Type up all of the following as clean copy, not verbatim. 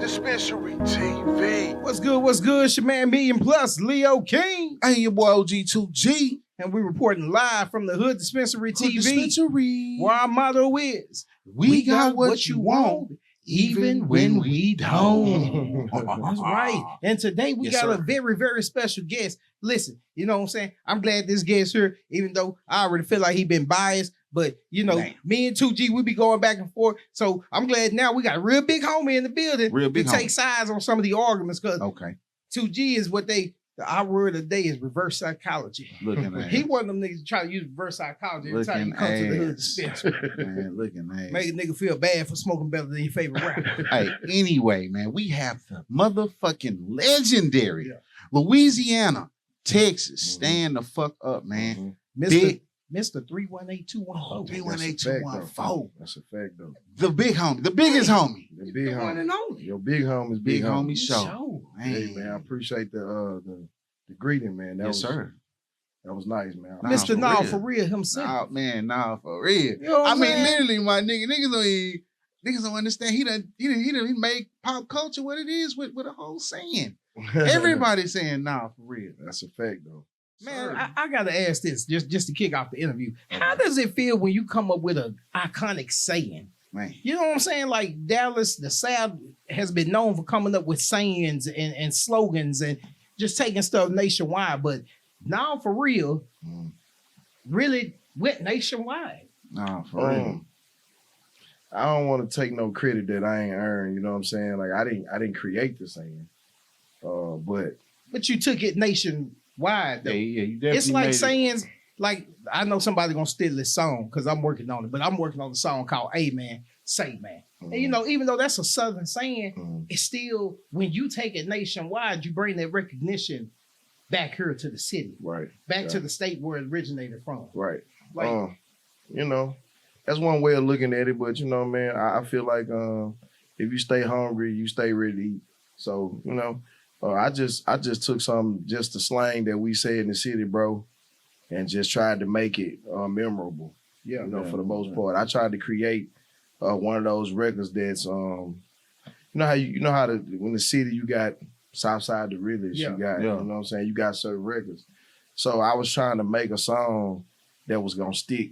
Dispensary TV. What's good? What's good? It's your man Million Plus, Leo King. Hey, your boy OG2G. And we're reporting live from the Hood Dispensary TV. Dispensary. Where our motto is, we got what you want, even when we don't. That's right. And today we got sir. a very, very special guest. Listen, you know what I'm saying? I'm glad this guest here, even though I already feel like he been biased. But, you know, me and 2G, we be going back and forth. So I'm glad now we got a real big homie in the building to take sides on some of the arguments. Because 2G is what our word of the day is reverse psychology. He one of them niggas to try to use reverse psychology every time you come to the Hood Dispensary. Man, looking ass. Make a nigga feel bad for smoking better than your favorite rapper. Hey, anyway, man, we have the motherfucking legendary Louisiana, Texas. Stand the fuck up, man. Mr. 318-214. 318-214. That's a fact, though. The big homie, the biggest homie. The big one homie. and only. Your big homie is Big homie show. Hey, man, I appreciate the greeting, man. That was, sir. That was nice, man. Mr. Nah, for real himself. Nah, for real. You know what I I'm mean, saying? literally, my niggas don't understand. He made pop culture what it is with a whole saying. Everybody saying nah, for real. That's a fact, though. Man, I gotta ask this just to kick off the interview. How does it feel when you come up with an iconic saying? Man. You know what I'm saying? Like Dallas, the South has been known for coming up with sayings and slogans and just taking stuff nationwide. But now for real, really went nationwide. Nah, for real. I don't want to take no credit that I ain't earned. You know what I'm saying? Like I didn't create the saying. But you took it nationwide though. Yeah, you definitely it's like made sayings. Like, I know somebody gonna steal this song because I'm working on it, but I'm working on a song called "Hey Man, Say Man." And you know, even though that's a Southern saying, it's still when you take it nationwide, you bring that recognition back here to the city, right, back to the state where it originated from, right. Like, you know, that's one way of looking at it. But you know, man, I feel like if you stay hungry, you stay ready to eat. So you know, I just took some just the slang that we say in the city, bro. And just tried to make it memorable. Yeah, you know, for the most part. I tried to create one of those records that's when the city you got Southside the realest, you got, you know what I'm saying, you got certain records. So I was trying to make a song that was gonna stick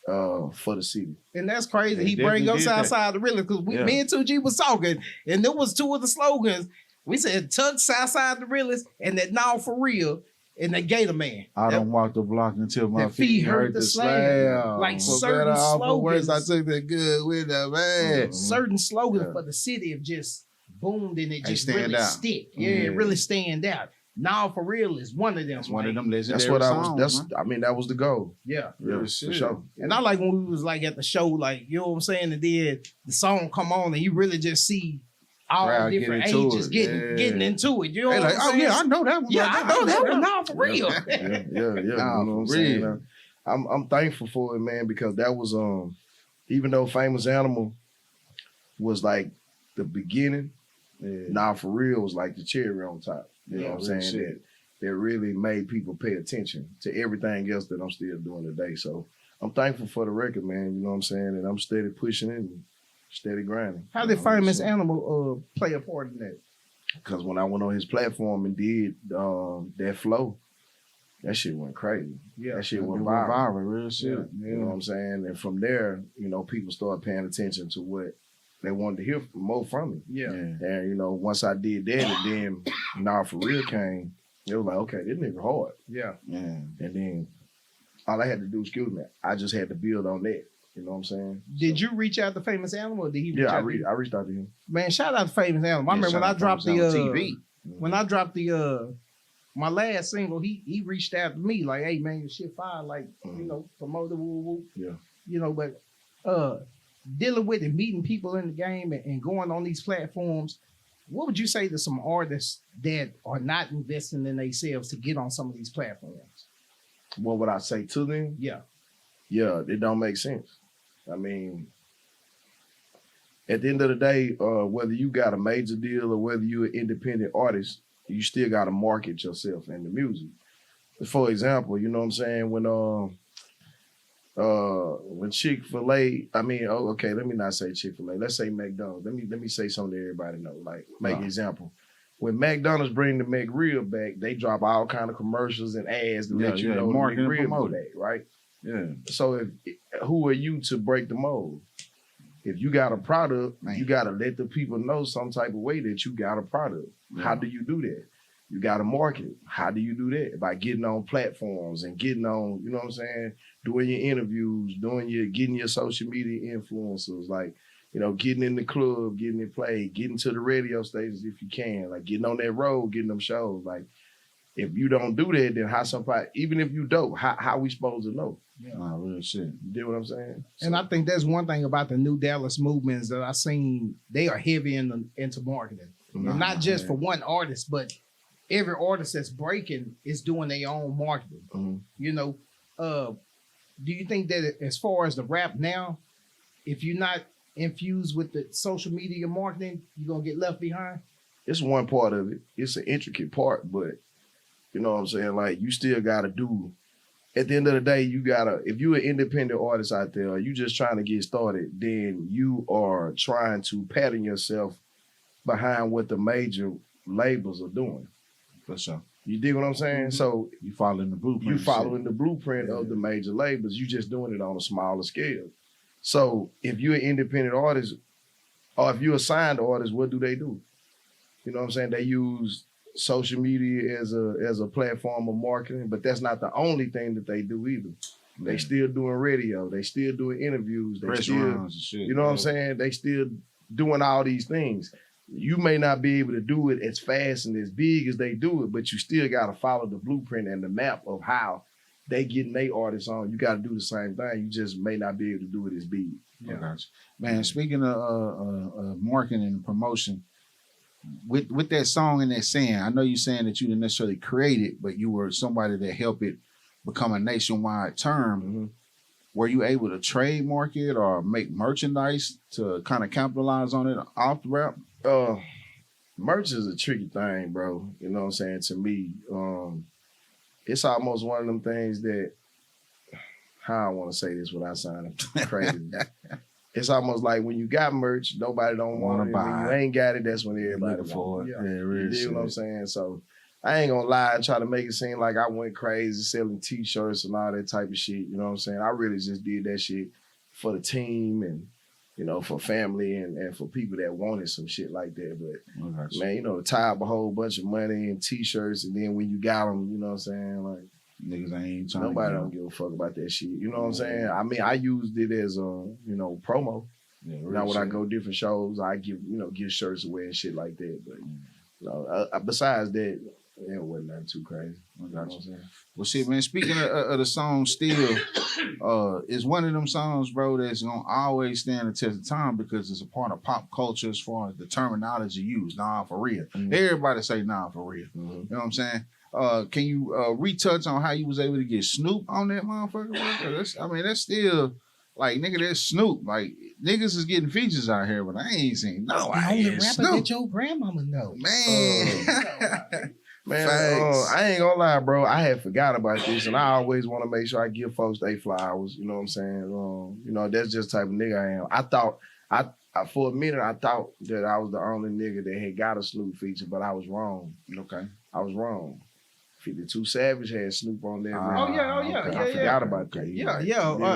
for the city. And that's crazy. He bring up Southside the realest because me and 2G was talking, and there was two of the slogans. We said Tuck Southside the realest and that Now For Real. And the Gator Man. I don't walk the block until my feet hurt the slam. Like certain slogans. I took that good with that, man. Certain slogans for the city have just boomed and it just really stick. Yeah, it really stand out. Now For Real is one of them. That's one of them legendary That's what songs, I mean, that was the goal. Yeah. For sure. And I like when we was like at the show, like, you know what I'm saying? And then the song come on and you really just see all different ages getting into it. You know what I'm saying? I know that one. Yeah, I know that one. Now For Real. Yeah. You know what I'm saying? I'm thankful for it, man, because that was even though Famous Animal was like the beginning, Now For Real was like the cherry on top. You know what I'm saying? That really made people pay attention to everything else that I'm still doing today. So I'm thankful for the record, man. You know what I'm saying? And I'm steady pushing it and steady grinding. How did Famous Animal play a part in that? Because when I went on his platform and did that flow, that shit went crazy. Yeah, that shit went viral. Real shit. You know what I'm saying? And from there, you know, people started paying attention to what they wanted to hear more from me. Yeah. And, you know, once I did that, and then Now For Real came, it was like, okay, this nigga hard. Yeah. And then all I had to do, I just had to build on that. You know what I'm saying? Did you reach out to Famous Animal or did he reach out to you? I reached out to him. Man, shout out to Famous Animal. I remember when I dropped the TV. When I dropped the my last single, he reached out to me like, hey man, your shit fire, like, you know, promote the woo. Yeah. You know, but dealing with and meeting people in the game and going on these platforms, what would you say to some artists that are not investing in themselves to get on some of these platforms? What would I say to them? Yeah, it don't make sense. I mean, at the end of the day, whether you got a major deal or whether you're an independent artist, you still got to market yourself and the music. For example, you know what I'm saying? When when Chick-fil-A, I mean, okay, let me not say Chick-fil-A. Let's say McDonald's. Let me say something that everybody know. Like, make an example. When McDonald's bring the McRib back, they drop all kind of commercials and ads to let you know the McRib is back, right? Yeah. So who are you to break the mold? If you got a product, you got to let the people know some type of way that you got a product. Yeah. How do you do that? You got to market it. How do you do that? By getting on platforms and getting on, you know what I'm saying? Doing your interviews, getting your social media influencers, like, you know, getting in the club, getting it played, getting to the radio stations if you can, like getting on that road, getting them shows. Like, if you don't do that, then how somebody, even if you dope, how we supposed to know? Yeah, real shit. You get what I'm saying? And I think that's one thing about the New Dallas movements that I seen. They are heavy into marketing, and not just for one artist, but every artist that's breaking is doing their own marketing. Mm-hmm. You know, do you think that as far as the rap now, if you're not infused with the social media marketing, you're gonna get left behind? It's one part of it. It's an intricate part, but you know what I'm saying? Like, you still gotta do. At the end of the day, you gotta, if you're an independent artist out there, or you just trying to get started, then you are trying to pattern yourself behind what the major labels are doing. For sure. You dig what I'm saying? Mm-hmm. So you following the blueprint. You following the blueprint of the major labels. You just doing it on a smaller scale. So if you're an independent artist, or if you're a signed artist, what do? You know what I'm saying? They use social media as a platform of marketing, but that's not the only thing that they do either. They still doing radio. They still doing interviews. They still, you know what I'm saying? They still doing all these things. You may not be able to do it as fast and as big as they do it, but you still got to follow the blueprint and the map of how they getting their artists on. You got to do the same thing. You just may not be able to do it as big. Yeah. Man, speaking of marketing and promotion, with that song and that saying, I know you're saying that you didn't necessarily create it, but you were somebody that helped it become a nationwide term. Mm-hmm. Were you able to trademark it or make merchandise to kind of capitalize on it off the rap? Merch is a tricky thing, bro. You know what I'm saying? To me, it's almost one of them things that, how I want to say this without sounding crazy. It's almost like when you got merch, nobody don't want to buy. When you ain't got it, that's when everybody for it. Yeah, really. You know what I'm saying? So I ain't gonna lie and try to make it seem like I went crazy selling t-shirts and all that type of shit. You know what I'm saying? I really just did that shit for the team and, you know, for family and for people that wanted some shit like that. But man, you know, to tie up a whole bunch of money and t-shirts, and then when you got them, you know what I'm saying? Like, niggas ain't trying. Nobody don't give a fuck about that shit. You know what I'm saying? I mean, I used it as a, you know, promo. Yeah, now when I go different shows, I give shirts away and shit like that. But you know, besides that, it wasn't nothing too crazy. You know what I'm saying? Well, shit, man. Speaking of the song, still, it's one of them songs, bro, that's gonna always stand the test of time because it's a part of pop culture as far as the terminology used. Nah, for real. Mm-hmm. Everybody say nah, for real. Mm-hmm. You know what I'm saying? Can you retouch on how you was able to get Snoop on that motherfucker? That's still like, nigga, that's Snoop. Like, niggas is getting features out here, but I ain't seen no. The only rapper that your grandmama know, man. Man, I ain't gonna lie, bro. I had forgot about this, and I always want to make sure I give folks their flowers. You know what I'm saying? You know, that's just the type of nigga I am. I thought, for a minute, I thought that I was the only nigga that had got a Snoop feature, but I was wrong. Okay, I was wrong. 52 Savage had Snoop on there. I forgot about that. I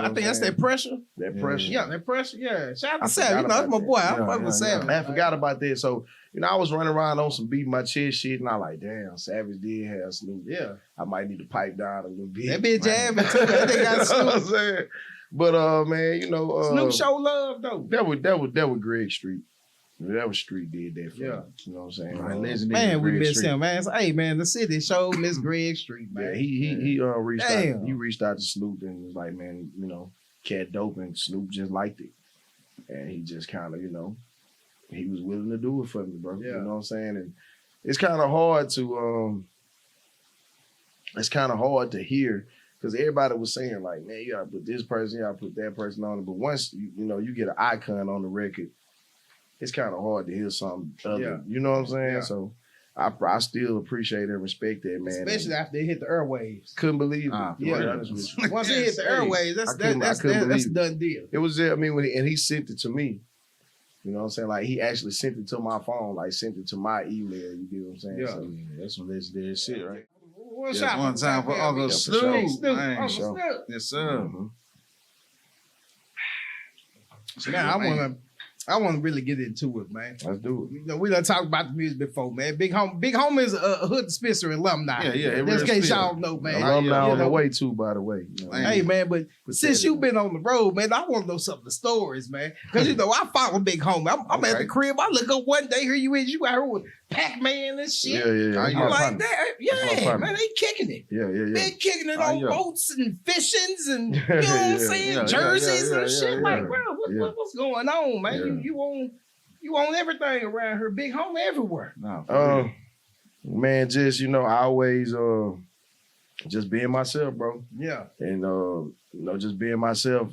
think that's that pressure. That pressure. Yeah, that pressure. Yeah. Shout out to Savage. You know, that's my boy. I fuck with Savage. I forgot about that. So, you know, I was running around on some beat my chest shit, and I like, damn, Savage did have Snoop. Yeah. I might need to pipe down a little bit. That bitch jamming too. That nigga got Snoop. You know what I'm saying? But man, you know, Snoop show love though. That was Greg Street. That was Street did that for me. You know what I'm saying? Man, we miss him, man. Hey, man, the city showed Miss Greg Street, man. Yeah, he reached out. He reached out to Snoop and was like, man, you know, cat dope, and Snoop just liked it, and he just kind of, you know, he was willing to do it for me, bro. Yeah. You know what I'm saying? And it's kind of hard to hear. Because everybody was saying, like, man, you gotta put this person, you gotta put that person on it. But once you know you get an icon on the record, it's kind of hard to hear something other. You know what I'm saying? Yeah. So I still appreciate and respect that, man. Especially after they hit the airwaves. Couldn't believe it. Ah, To be yeah. honest with you. Once they hit the airwaves, that's I couldn't a believe it. done deal. It was, I mean, and he sent it to me. You know what I'm saying? Like, he actually sent it to my phone, like, sent it to my email. You get what I'm saying? Yeah. So, That's some legendary shit, right? One Yeah, shot. one time for Uncle for Snoop. sure. Man. Uncle sure. Snoop. Yes, sir. mhm. Now I wanna really get into it, man. Let's do it. You know, we done talked about the music before, man. Big Home is a Hood Dispensary alumni. Yeah, Just in real case spill. y'all know, man. Alumni You on the know. way, too, by the way. You know, Man. Hey, man, but Put since that you've in. been on the road, man, I want to know some of the stories, man. Because, you know, I follow Big Homie. I'm at Okay. the crib. I look up one day, here you is. You out here with Pac-Man and shit. Yeah, yeah, yeah. How That's you my I'm like, partner. that, That's my yeah, partner. man, they kicking it. Yeah, yeah, yeah. They kicking it Ah, on yeah. boats and fishings and, you know what Yeah. I'm saying? Yeah, Jerseys yeah, and yeah, shit. yeah, Like, yeah. bro, Yeah. what's going on, man? Yeah. You own everything around here. Big Homie everywhere. No, for real. Man, just, you know, I always just being myself, bro. Yeah. And you know, just being myself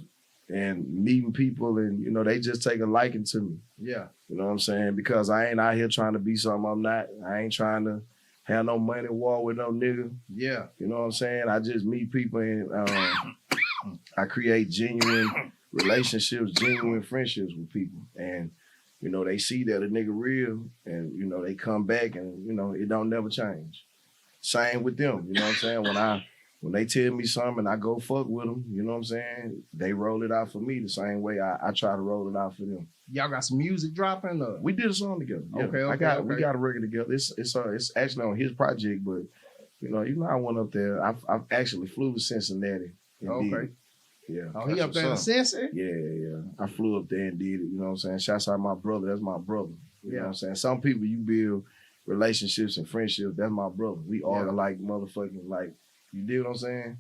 and meeting people, and you know, they just take a liking to me. Yeah. You know what I'm saying? Because I ain't out here trying to be something I'm not. I ain't trying to have no money war with no nigga. Yeah. You know what I'm saying? I just meet people and I create genuine relationships, genuine friendships with people. And, you know, they see that a nigga real, and, you know, they come back, and, you know, it don't never change. Same with them, you know what I'm saying? When they tell me something and I go fuck with them, you know what I'm saying? They roll it out for me the same way I try to roll it out for them. Y'all got some music dropping? We did a song together. Yeah. Okay, We got a record together. It's actually on his project, but you know I went up there. I've actually flew to Cincinnati. And Okay. did it. Yeah. Oh, he That's up there in the what's sensor? Yeah. I flew up there and did it. You know what I'm saying? Shouts out my brother. That's my brother. You know Yeah. what I'm saying? Some people you build relationships and friendships. That's my brother. We all Yeah. are like motherfucking like. You dig what I'm saying?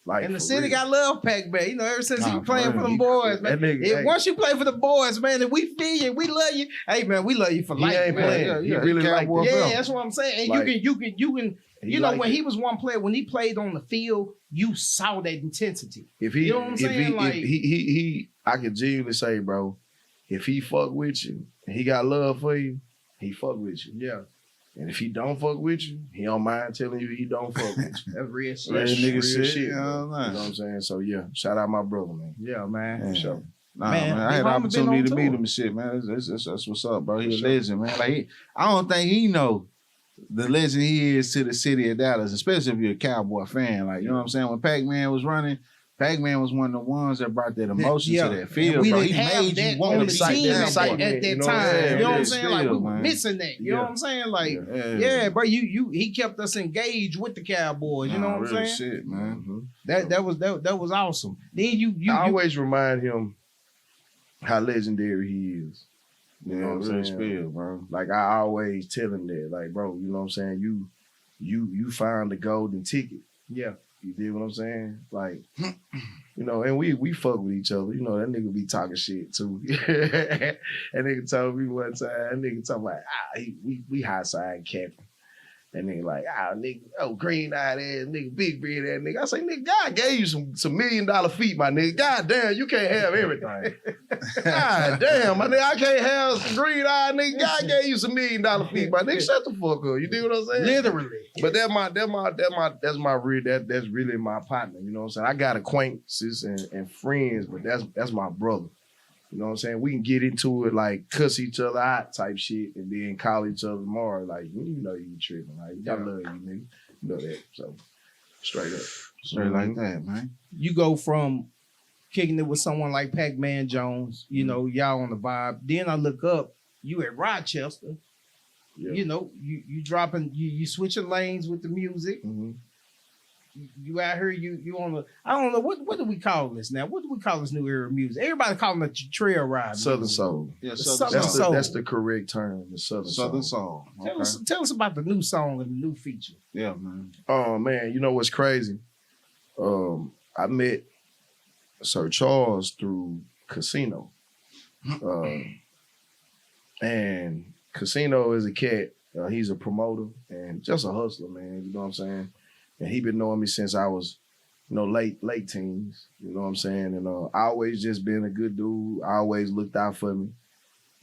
Like, And the for city real. got love Pac-Man. You know, ever since he Nah, was playing for for them He- boys, man. that nigga, If hey, once you play for the boys, man, and we feel you, we love you. Hey, man, we love you for he life, ain't man. playing. Yeah, He yeah, really he like Cowboy that. Yeah, Bell. that's what I'm saying. And Like- you can. He You know, like when it. he was one player, when he played on the field, you saw that intensity. If he, You know what I'm if saying? he, Like- if he, I can genuinely say, bro, if he fuck with you, and he got love for you, he fuck with you. Yeah, And if he don't fuck with you, he don't mind telling you he don't fuck with you. that's real shit. Real That's nigga real shit, shit, you know bro. what I'm You know what I'm saying? So yeah, shout out my brother, man. Yeah, man. Yeah. For sure. Nah, Man, man, I Big had the Homie been opportunity on to meet tour. him and shit, man. That's what's up, bro. He For a sure. legend, man. Like, I don't think he know the legend he is to the city of Dallas, especially if you're a Cowboy fan. Like, you know what I'm saying? When Pac-Man was running, Pac-Man was one of the ones that brought that emotion Yeah. to that And field, we bro. didn't He have made that you want on to the be excite- team that at excitement, that you know, time. yeah, You know what I'm yeah, saying? Like, we still, were man. missing that. You know Yeah. what I'm saying? Like, Yeah. yeah, bro, he kept us engaged with the Cowboys. You know what I'm real saying? shit, man. Mhm. That was awesome. Then you I always remind him how legendary he is. You know what I'm real saying? spill, bro. Like, I always tell him that, like, bro, you know what I'm saying? You found the golden ticket. yeah. You dig what I'm saying? Like, you know, and we fuck with each other. You know, that nigga be talking shit too. That nigga told me one time, that nigga talking like, we hot side capping. And nigga like, nigga, green eyed ass nigga, big beard ass nigga. I say, nigga, God gave you some $1 million feet, my nigga. God damn, you can't have everything. God damn, my nigga, I can't have some green eyed nigga. God gave you some $1 million feet, my nigga. Shut the fuck up. You dig what I'm saying? Literally. But that's really my partner. You know what I'm saying? I got acquaintances and friends, but that's my brother. You know what I'm saying? We can get into it like cuss each other out type shit and then call each other tomorrow. Like, you know you tripping. Like, I love you, nigga. You know that. So straight up. Straight like that, man. You go from kicking it with someone like Pac-Man Jones, you know, y'all on the vibe. Then I look up, you at Rochester. Yeah. You know, you dropping, you switching lanes with the music. Mm-hmm. You out here, you on the, I don't know, what do we call this now? What do we call this new era of music? Everybody calling it trail ride. Southern music. Soul. Yeah, Southern Southern Soul. That's the correct term. The Southern Southern Soul. Soul. Okay. Tell us about the new song and the new feature. Yeah, man. Oh man, you know what's crazy? I met Sir Charles through Casino. And Casino is a cat. He's a promoter and just a hustler, man. You know what I'm saying? And he been knowing me since I was, you know, late teens. You know what I'm saying? And I always just been a good dude. I always looked out for me.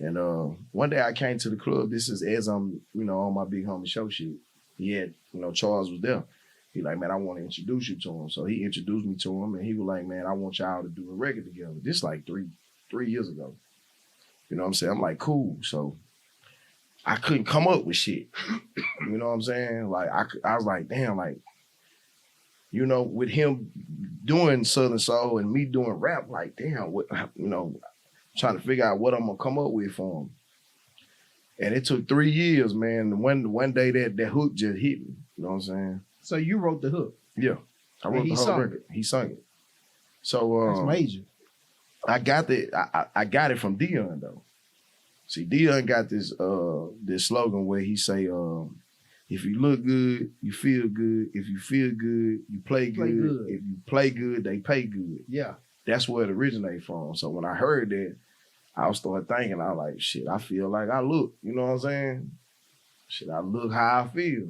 And one day I came to the club. This is as I'm, on my big homie show shit. He had, Charles was there. He like, man, I want to introduce you to him. So he introduced me to him, and he was like, man, I want y'all to do a record together. This like three years ago. You know what I'm saying? I'm like, cool. So I couldn't come up with shit. You know what I'm saying? Like I was like, damn, like, with him doing Southern Soul and me doing rap, like, damn, what, trying to figure out what I'm gonna come up with for him. And it took 3 years, man. One day that hook just hit me. You know what I'm saying? So you wrote the hook? Yeah. I wrote the whole record. He sung it. So that's major. I got I got it from Dion though. See, Dion got this slogan where he say, if you look good, you feel good. If you feel good, you play good. If you play good, they pay good. Yeah. That's where it originated from. So when I heard that, I started thinking, I was like, shit, I feel like I look. You know what I'm saying? Shit, I look how I feel.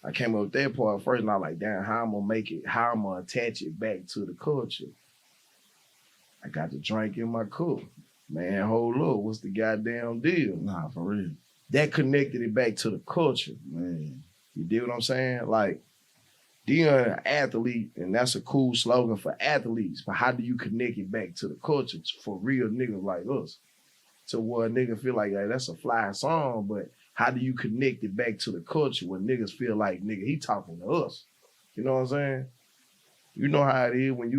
I came up with that part first, and I was like, damn, how I'm gonna make it, how I'm gonna attach it back to the culture. I got the drink in my cup. Man, hold up, what's the goddamn deal? Nah, for real. That connected it back to the culture. Man. You dig what I'm saying? Like, Dion, an athlete, and that's a cool slogan for athletes, but how do you connect it back to the culture for real niggas like us? To where a nigga feel like, hey, that's a fly song, but how do you connect it back to the culture where niggas feel like, nigga, he talking to us? You know what I'm saying? You know how it is when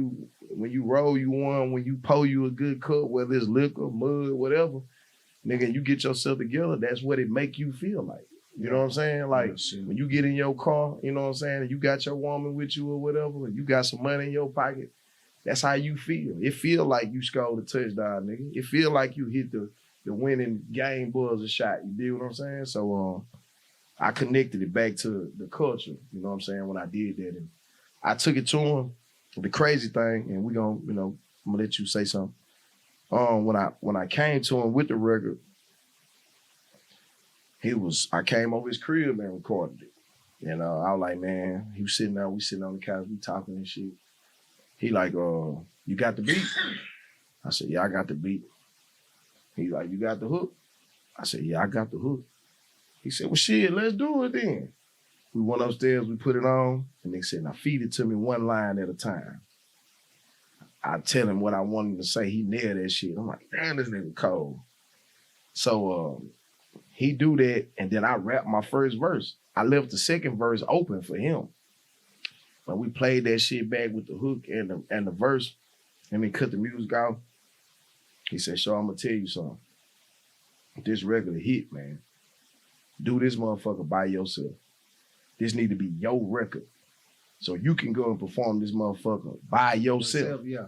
you roll you one, when you pour you a good cup, whether it's liquor, mud, whatever, nigga, you get yourself together, that's what it make you feel like. You know what I'm saying? Like, when you get in your car, you know what I'm saying, and you got your woman with you or whatever, and you got some money in your pocket, that's how you feel. It feel like you scored a touchdown, nigga. It feel like you hit the winning game buzzer shot. You dig what I'm saying? So I connected it back to the culture, you know what I'm saying, when I did that. And I took it to him. The crazy thing, and we gonna, I'm gonna let you say something. When I came to him with the record, I came over his crib and recorded it. And I was like, man, he was sitting there, we sitting on the couch, we talking and shit. He like, you got the beat? I said, yeah, I got the beat. He like, you got the hook? I said, yeah, I got the hook. He said, well, shit, let's do it then. We went upstairs, we put it on, and they said, now feed it to me one line at a time. I tell him what I wanted to say. He nailed that shit. I'm like, damn, this nigga cold. So he do that, and then I rap my first verse. I left the second verse open for him. But we played that shit back with the hook and the verse, and then cut the music out. He said, "So I'm gonna tell you something. This regular hit, man. Do this motherfucker by yourself. This need to be your record. So you can go and perform this motherfucker by yourself. Yeah.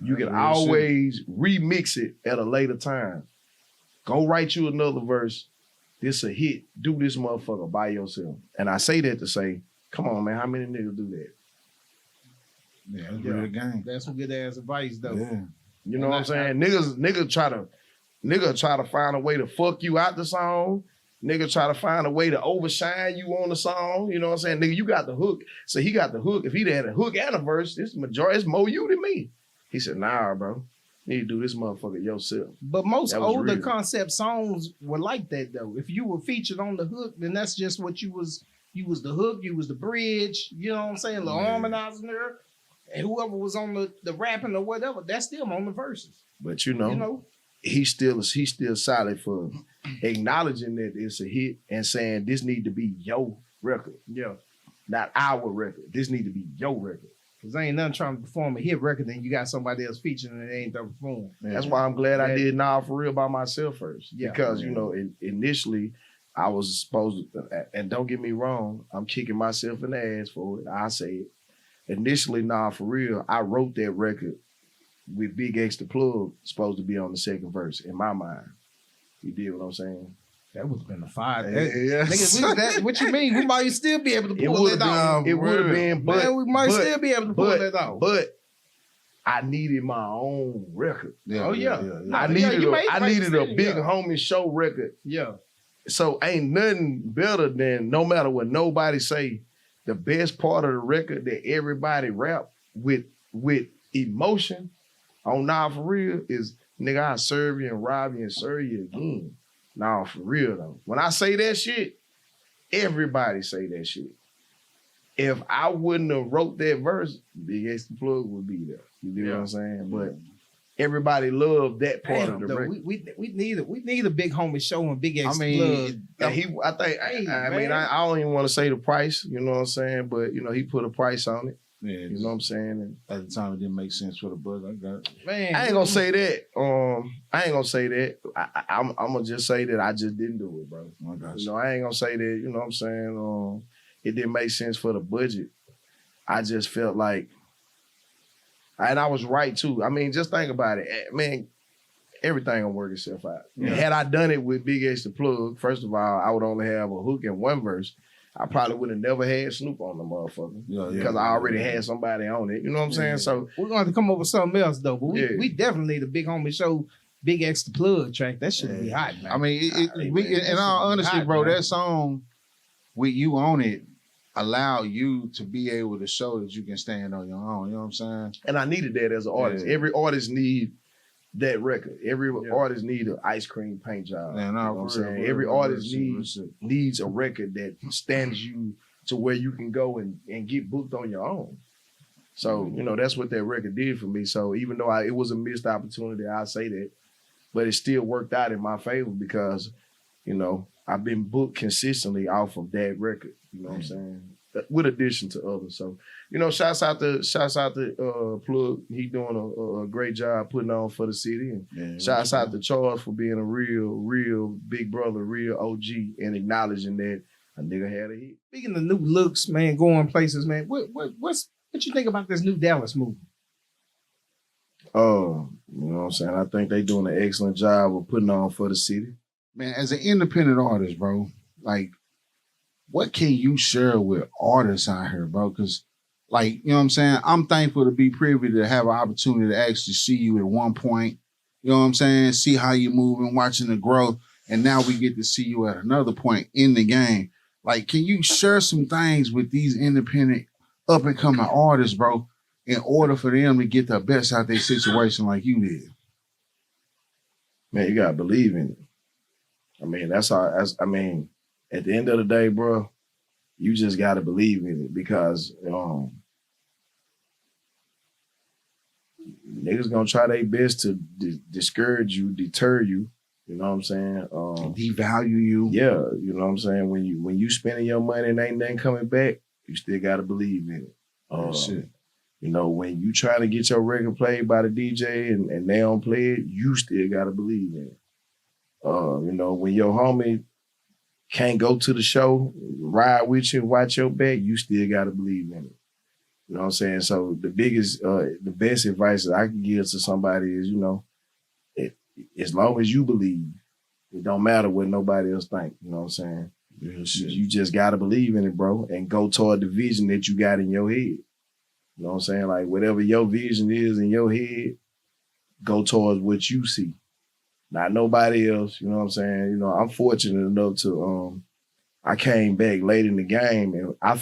You can always remix it at a later time. Go write you another verse. This a hit. Do this motherfucker by yourself." And I say that to say, come on, man, how many niggas do that? Yeah, that's real game. That's some good ass advice, though. Yeah. You know what I'm saying? Nigga try to find a way to fuck you out the song. Nigga try to find a way to overshine you on the song. You know what I'm saying? Nigga, you got the hook. So he got the hook. If he'd had a hook and a verse, it's more you than me. He said, nah, bro. You need to do this motherfucker yourself. But most older real. concept songs were like that, though. If you were featured on the hook, then that's just what you was. You was the hook, you was the bridge, you know what I'm saying? The harmonizing there. And whoever was on the rapping or whatever, that's them on the verses. But you know, he's still solid for acknowledging that it's a hit and saying this need to be your record. Yeah. Not our record. This need to be your record. Because ain't nothing trying to perform a hit record and you got somebody else featuring and it ain't the perform. That's why I'm glad I did Nah For Real by myself first. Yeah. Because, initially I was supposed to, and don't get me wrong, I'm kicking myself in the ass for it. I say it. Initially, Nah For Real, I wrote that record with Big X the Plug supposed to be on the second verse in my mind. You did what I'm saying? That would have been a fire. Yeah. Nigga, what you mean? We might still be able to pull that off. It would have been, but we might still be able to pull that off. But I needed my own record. Yeah, oh yeah. I needed a big homie show record. Yeah. So ain't nothing better than, no matter what nobody say, the best part of the record that everybody rap with emotion on Nah For Real is nigga, I'll serve you and rob you and serve you again. Nah, for real though. When I say that shit, everybody say that shit. If I wouldn't have wrote that verse, Big X the Plug would be there. You know what I'm saying? But everybody loved that part of the record. We need a big homie showing Big X Plug. I don't even want to say the price, you know what I'm saying? But you know, he put a price on it. Yeah, you know what I'm saying? And at the time, it didn't make sense for the buzz. I got it. Man, I ain't gonna say that. I ain't gonna say that. I'm gonna just say that I just didn't do it, bro. I got you know, I ain't gonna say that. You know what I'm saying? It didn't make sense for the budget. I just felt like, and I was right too. I mean, just think about it, man. Everything will work itself out. Yeah. Had I done it with Big X the Plug, first of all, I would only have a hook and one verse. I probably would have never had Snoop on the motherfucker because I already had somebody on it. You know what I'm saying? So we're gonna have to come up with something else though. But Yeah. we definitely need a big homie show Big X the Plug track. That should be hot, man. I mean, in all honesty, hot, bro, man. that song with you on it allow you to be able to show that you can stand on your own. You know what I'm saying? And I needed that as an artist. Yeah. Every artist need that record. Every artist need an ice cream paint job. Man, you know what I'm saying? Every artist needs a record that stands you to where you can go and get booked on your own. So, you know, that's what that record did for me. So even though it was a missed opportunity, I say that, but it still worked out in my favor because, you know, I've been booked consistently off of that record. You know what I'm saying? With addition to others. So, you know, shouts out to Plug. He doing a great job putting on for the city. And shouts out to Charles for being a real big brother, real OG, and acknowledging that a nigga had a hit. Speaking of new looks, man, going places, man. What you think about this new Dallas movie? You know what I'm saying? I think they doing an excellent job of putting on for the city. Man, as an independent artist, bro, like, what can you share with artists out here, bro? Because, like, you know what I'm saying? I'm thankful to be privy to have an opportunity to actually see you at one point. You know what I'm saying? See how you're moving, watching the growth. And now we get to see you at another point in the game. Like, can you share some things with these independent up-and-coming artists, bro, in order for them to get the best out of their situation like you did? Man, you gotta believe in it. I mean, at the end of the day, bro, you just gotta believe in it because niggas gonna try their best to discourage you, deter you. You know what I'm saying? Devalue you. Yeah, you know what I'm saying? When you spending your money and ain't nothing coming back, you still gotta believe in it. Shit. You know, when you try to get your record played by the DJ and they don't play it, you still gotta believe in it. You know, when your homie can't go to the show, ride with you, watch your back, you still gotta believe in it. You know what I'm saying? So the best advice that I can give to somebody is, you know, as long as you believe, it don't matter what nobody else think. You know what I'm saying? Yeah, you just gotta believe in it, bro, and go toward the vision that you got in your head. You know what I'm saying? Like whatever your vision is in your head, go towards what you see. Not nobody else, you know what I'm saying? You know, I'm fortunate enough to I came back late in the game, and I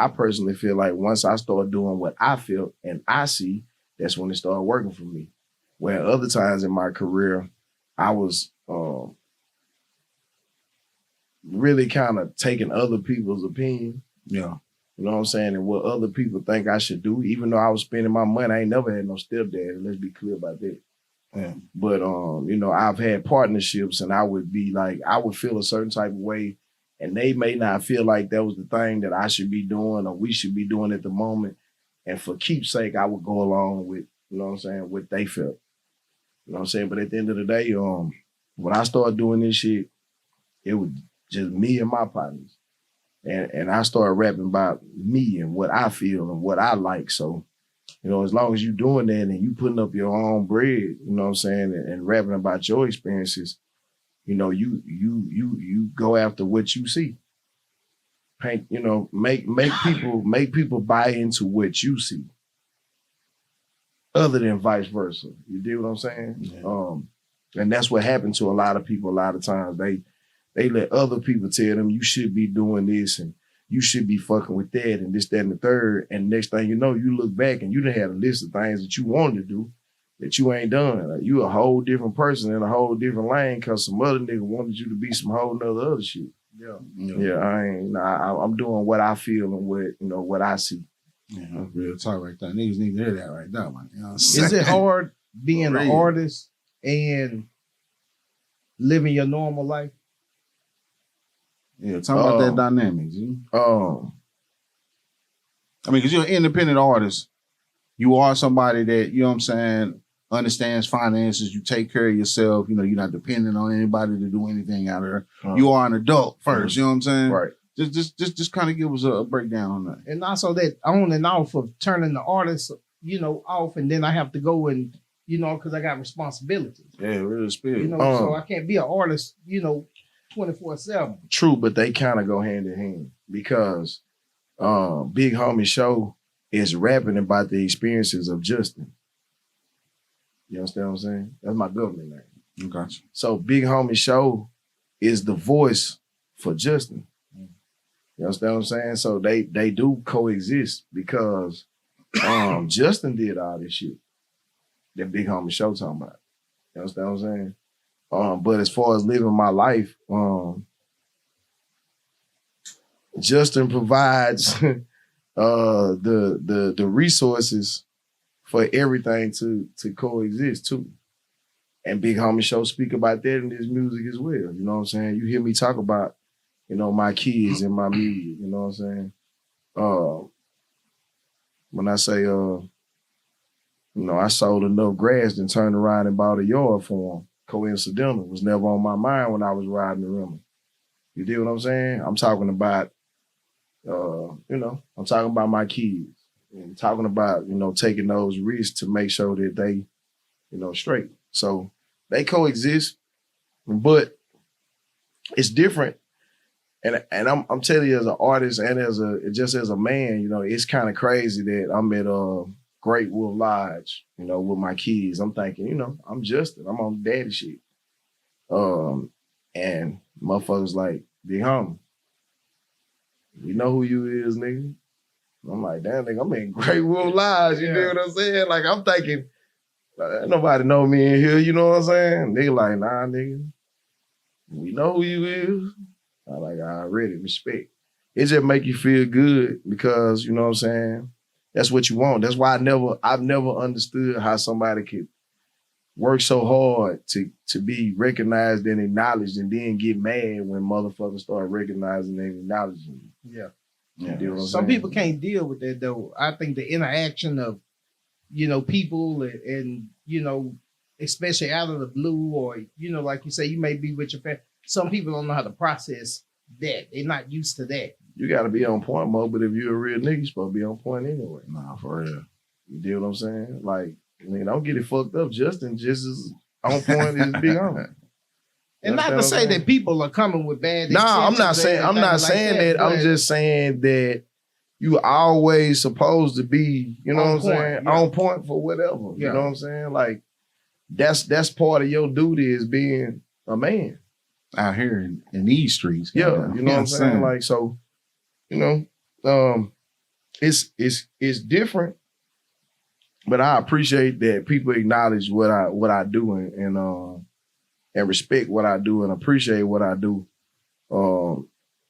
personally feel like once I start doing what I feel and I see, that's when it started working for me. Where other times in my career, I was really kind of taking other people's opinion. Yeah. You know what I'm saying? And what other people think I should do, even though I was spending my money, I ain't never had no stepdad. Let's be clear about that. Yeah. But you know, I've had partnerships, and I would feel a certain type of way, and they may not feel like that was the thing that I should be doing or we should be doing at the moment. And for keepsake, I would go along with, you know what I'm saying, what they felt. You know what I'm saying? But at the end of the day, when I started doing this shit, it was just me and my partners. And I started rapping about me and what I feel and what I like. So, you know, as long as you doing that and you putting up your own bread, you know what I'm saying, and rapping about your experiences, you know, you go after what you see. Paint, you know, make people buy into what you see. Other than vice versa. You dig what I'm saying? Yeah. And that's what happened to a lot of people a lot of times. They let other people tell them you should be doing this and you should be fucking with that and this, that, and the third. And next thing you know, you look back and you done had a list of things that you wanted to do, that you ain't done. Like, you a whole different person in a whole different lane because some other nigga wanted you to be some whole nother other shit. Yeah, I'm doing what I feel and what I see. Yeah, that's real talk right there. Niggas need to hear that right now, man. You know what I'm saying? Is it hard being an artist and living your normal life? Yeah, talk about that dynamics. I mean, because you're an independent artist. You are somebody that, you know what I'm saying, understands finances. You take care of yourself. You know, you're not dependent on anybody to do anything out there. You are an adult first. You know what I'm saying? Right. Just kind of give us a breakdown on that. And also that on and off of turning the artist, off, and then I have to go and, because I got responsibilities. Yeah, real spirit. So I can't be an artist, 24/7. True, but they kind of go hand in hand because Big Homie Show is rapping about the experiences of Justin. You understand what I'm saying? That's my government name. Gotcha. So Big Homie Show is the voice for Justin. You understand what I'm saying? So they do coexist because Justin did all this shit that Big Homie Show talking about. You understand what I'm saying? But as far as living my life, Justin provides the resources for everything to coexist too. And Big Homie Show speak about that in his music as well. You know what I'm saying? You hear me talk about, my kids and my music, you know what I'm saying? When I say, I sold enough grass and turned around and bought a yard for him. Coincidental. Was never on my mind when I was riding the Rimmer. You dig what I'm saying? I'm talking about, I'm talking about my kids and talking about, taking those risks to make sure that they, straight. So they coexist, but it's different. And I'm telling you, as an artist and as a man, it's kind of crazy that I'm at Great Wolf Lodge, with my kids. I'm thinking, I'm Justin. I'm on daddy shit. And motherfuckers like, Big Homie, we know who you is, nigga. I'm like, damn, nigga, I'm in Great Wolf Lodge. You know what I'm saying? Like, I'm thinking, nobody know me in here. You know what I'm saying? Nigga like, nah, nigga, we know who you is. I like, I already respect. It just make you feel good because, you know what I'm saying? That's what you want. That's why I've never understood how somebody could work so hard to be recognized and acknowledged and then get mad when motherfuckers start recognizing and acknowledging you. Yeah. You know what I'm Some saying? people can't deal with that though. I think the interaction of, people and especially out of the blue or, like you say, you may be with your family. Some people don't know how to process that. They're not used to that. You got to be on point, Mo, but if you're a real nigga, you're supposed to be on point anyway. Nah, for real. You deal what I'm saying? Like, don't get it fucked up. Justin just as on point as Big Homie. And not to say that people are coming with bad. No, I'm not saying that. I'm just saying that you always supposed to be, you know what I'm saying, on point for whatever. You know what I'm saying? Like, that's part of your duty is being a man out here in these streets. Yeah, you know what I'm saying? Like, so, it's different, but I appreciate that people acknowledge what I do and respect what I do and appreciate what I do.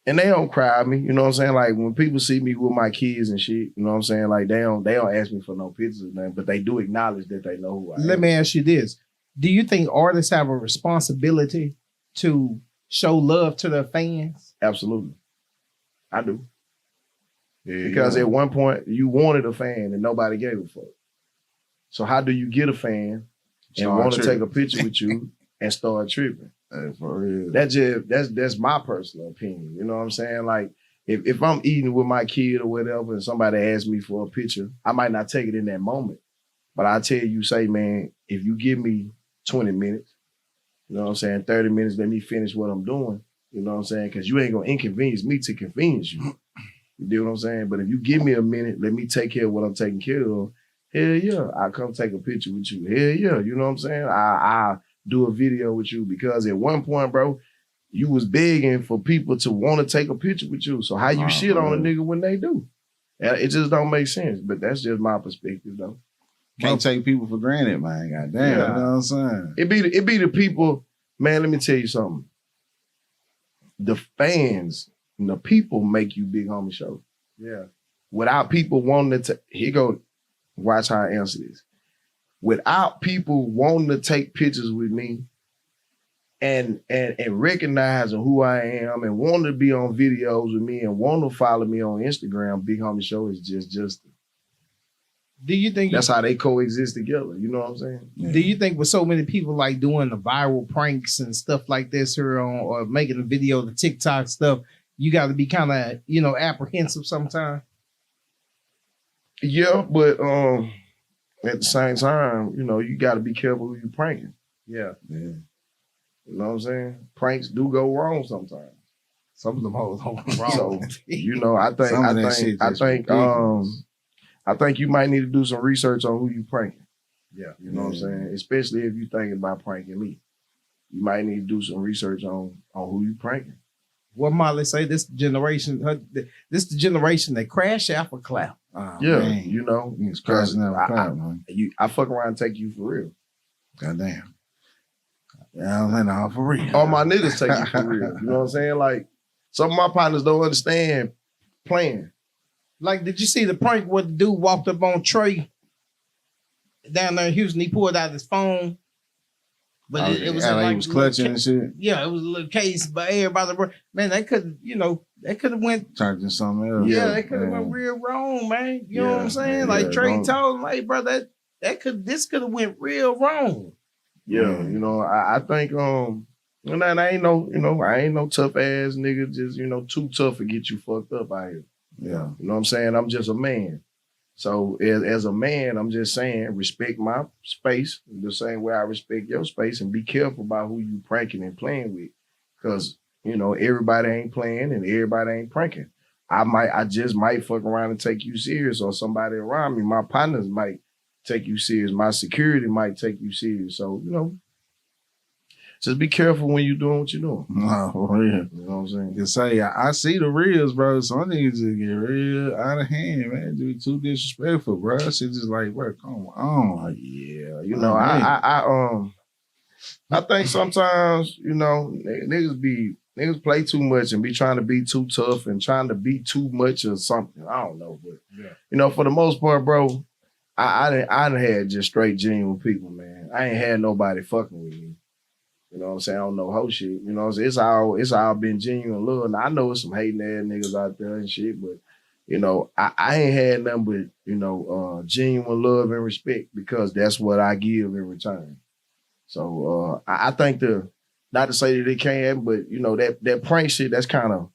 And they don't cry at me, you know what I'm saying? Like when people see me with my kids and shit, you know what I'm saying? Like they don't ask me for no pictures or nothing, but they do acknowledge that they know who I am. Let me ask you this. Do you think artists have a responsibility to show love to their fans? Absolutely. I do. Yeah, because at one point you wanted a fan and nobody gave a fuck. So how do you get a fan and want to take a picture with you and start tripping? For real. That's my personal opinion. You know what I'm saying? Like if I'm eating with my kid or whatever and somebody asks me for a picture, I might not take it in that moment. But I tell you, say, man, if you give me 20 minutes, you know what I'm saying, 30 minutes, let me finish what I'm doing. You know what I'm saying? Because you ain't going to inconvenience me to convenience you. You do what I'm saying? But if you give me a minute, let me take care of what I'm taking care of. Hell yeah, I'll come take a picture with you. Hell yeah, you know what I'm saying? I do a video with you because at one point, bro, you was begging for people to want to take a picture with you. So how you shit on a nigga when they do? It just don't make sense. But that's just my perspective, though. Can't take people for granted, man. Goddamn, you know what I'm saying? It be the people, man. Let me tell you something. The fans and the people make you Big Homie Show. Yeah. Without people wanting to, here go. Watch how I answer this. Without people wanting to take pictures with me, and recognizing who I am, and wanting to be on videos with me, and want to follow me on Instagram, Big Homie Show is just. Do you think that's how they coexist together? You know what I'm saying? Yeah. Do you think with so many people like doing the viral pranks and stuff like this here on, or making a video, the TikTok stuff, you got to be kind of, apprehensive sometimes? Yeah, but at the same time, you got to be careful who you pranking. Yeah. You know what I'm saying? Pranks do go wrong sometimes. Some of them hoes go wrong. So, I think you might need to do some research on who you pranking. Yeah. You know what I'm saying? Especially if you're thinking about pranking me. You might need to do some research on who you pranking. What Molly say? This generation the generation that crash out for clap. Oh, yeah, man. It's crashing out for clap, man. I fuck around and take you for real. Goddamn. Yeah, I'm saying, for real. All my niggas take you for real. You know what I'm saying? Like, some of my partners don't understand playing. Like, did you see the prank where the dude walked up on Trey down there in Houston? He pulled out his phone, but it was like he was clutching and shit. Yeah, it was a little case, but everybody, man, they could have went turned into something else. Yeah, they could have went real wrong, man. You know what I'm saying? Like Trey told him, hey, bro, this could have went real wrong. Yeah, I think and I ain't no tough ass nigga, just too tough to get you fucked up out here. Yeah. You know what I'm saying? I'm just a man. So as a man, I'm just saying, respect my space the same way I respect your space, and be careful about who you pranking and playing with. Because, everybody ain't playing and everybody ain't pranking. I just might fuck around and take you serious, or somebody around me, my partners might take you serious. My security might take you serious. So, just be careful when you're doing what you're doing. No, for real. You know what I'm saying? You say, I see the reels, bro. Some niggas just get real out of hand, man. Dude, too disrespectful, bro. Shit just like, bro, come on. Yeah, I think sometimes, niggas play too much and be trying to be too tough and trying to be too much or something. I don't know, but for the most part, bro, I done had just straight genuine people, man. I ain't had nobody fucking with me. You know what I'm saying? I don't know hoe shit. You know what I'm saying? It's all been genuine love. Now I know it's some hating ass niggas out there and shit, but I ain't had nothing but, genuine love and respect, because that's what I give in return. So I think not to say that it can't, but that prank shit, that's kind of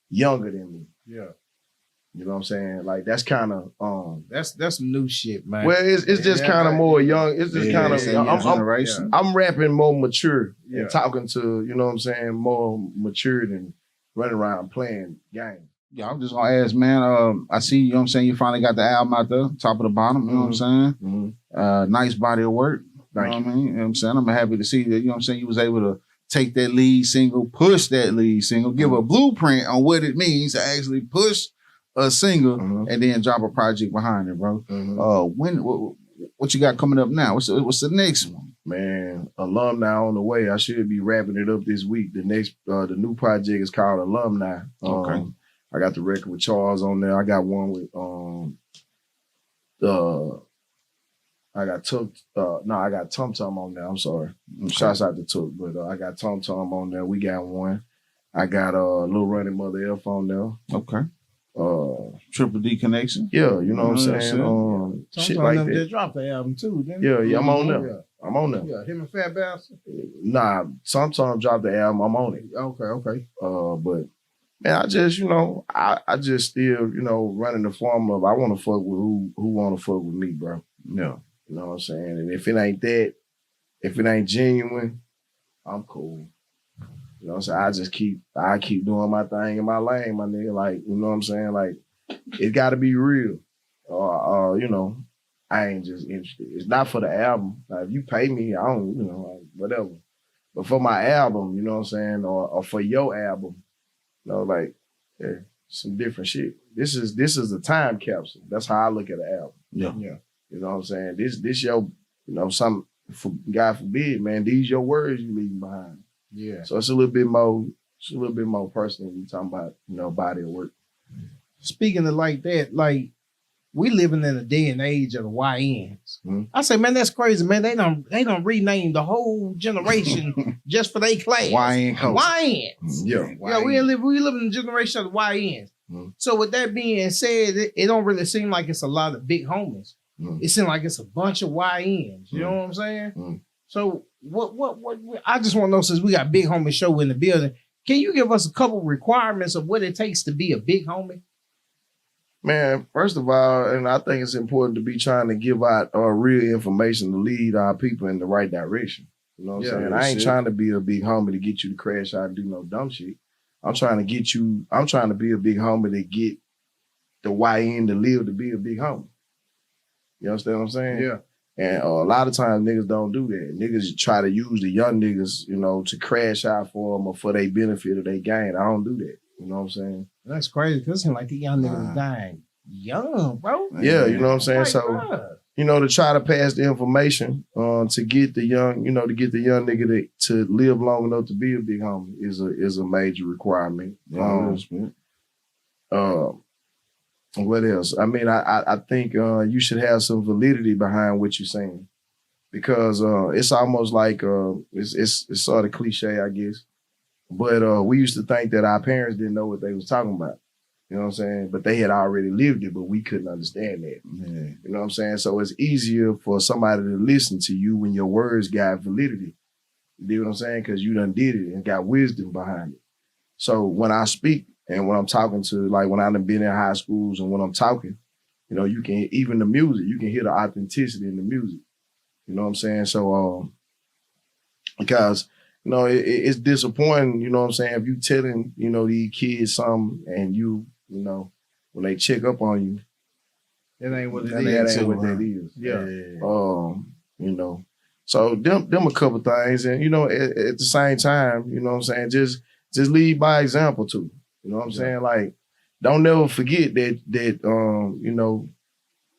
younger than me. Yeah. You know what I'm saying? Like, that's kind of that's some new shit, man. Well, it's just kind of more young. It's just kind of I'm rapping more mature and talking to, you know what I'm saying, more mature than running around playing games. Yeah, I'm just gonna ask, man. I see, you know what I'm saying, you finally got the album out there, top of the bottom, you know what I'm saying? Mm-hmm. Nice body of work. Thank you. What I mean? You know what I'm saying? I'm happy to see that, you know what I'm saying, you was able to take that lead single, push that lead single, give a blueprint on what it means to actually push a single, and then drop a project behind it, bro. What you got coming up now? What's the next one? Man, Alumni on the way. I should be wrapping it up this week. The new project is called Alumni. Okay. I got the record with Charles on there. I got one with I got Tum Tum on there. I'm sorry. Shouts out to Tuk, but I got Tum Tum on there. We got one. I got Lil Running Mother F on there. Okay. Triple D Connection. Yeah, you know what I'm saying? Shit like that. Just dropped the album too, didn't Yeah, I'm on there. Yeah. I'm on there. Yeah, him and Fat Bastard. Nah, Tum dropped the album. I'm on it. Okay. But man, I just, I just still, running the form of, I want to fuck with who want to fuck with me, bro. Yeah. You know what I'm saying? And if it ain't that, if it ain't genuine, I'm cool. You know what I'm saying? I keep doing my thing in my lane, my nigga. Like, you know what I'm saying? Like, it got to be real. I ain't just interested. It's not for the album. Like, if you pay me, I don't, like, whatever. But for my album, you know what I'm saying? Or for your album, some different shit. This is a time capsule. That's how I look at an album. Yeah. You know what I'm saying? This your, some, God forbid, man, these your words you leaving behind. Yeah. So it's a little bit more personal when you talking about, body of work. Speaking of like that, like we living in a day and age of the YNs. Mm-hmm. I say, man, that's crazy, man. They don't rename the whole generation just for their class. YN culture. YNs. Yeah. Yeah, we live in the generation of the YNs. Mm-hmm. So with that being said, it don't really seem like it's a lot of big homies. Mm-hmm. It seems like it's a bunch of YNs. You know what I'm saying? Mm-hmm. So what I just want to know, since we got big homie show in the building, can you give us a couple requirements of what it takes to be a big homie? Man, first of all, and I think it's important to be trying to give out real information to lead our people in the right direction. You know what I'm saying? I ain't trying to be a big homie to get you to crash out and do no dumb shit. I'm trying to be a big homie to get the YN to live to be a big homie. You understand what I'm saying? Yeah. And a lot of times niggas don't do that. Niggas try to use the young niggas, to crash out for them or for their benefit or their gain. I don't do that. You know what I'm saying? That's crazy because it seems like the young niggas is dying young, bro. Yeah, you know what I'm saying? Like, So, bruh. to try to pass the information to get the young, to get the young nigga to live long enough to be a big homie is a major requirement. What else? I mean, I think you should have some validity behind what you're saying, because it's almost like it's sort of cliche, I guess. But we used to think that our parents didn't know what they was talking about. You know what I'm saying? But they had already lived it, but we couldn't understand that. Yeah. You know what I'm saying? So it's easier for somebody to listen to you when your words got validity. You know what I'm saying? Because you done did it and got wisdom behind it. So when I speak and when I'm talking to, like when I've been in high schools and when I'm talking, you can, even the music, you can hear the authenticity in the music. You know what I'm saying? So, because it's disappointing, you know what I'm saying, if you telling, these kids something and when they check up on you, that ain't what it that is. ain't what that is. Yeah. So them a couple things, and at the same time, you know what I'm saying, just lead by example too. You know what I'm saying? Like, don't never forget that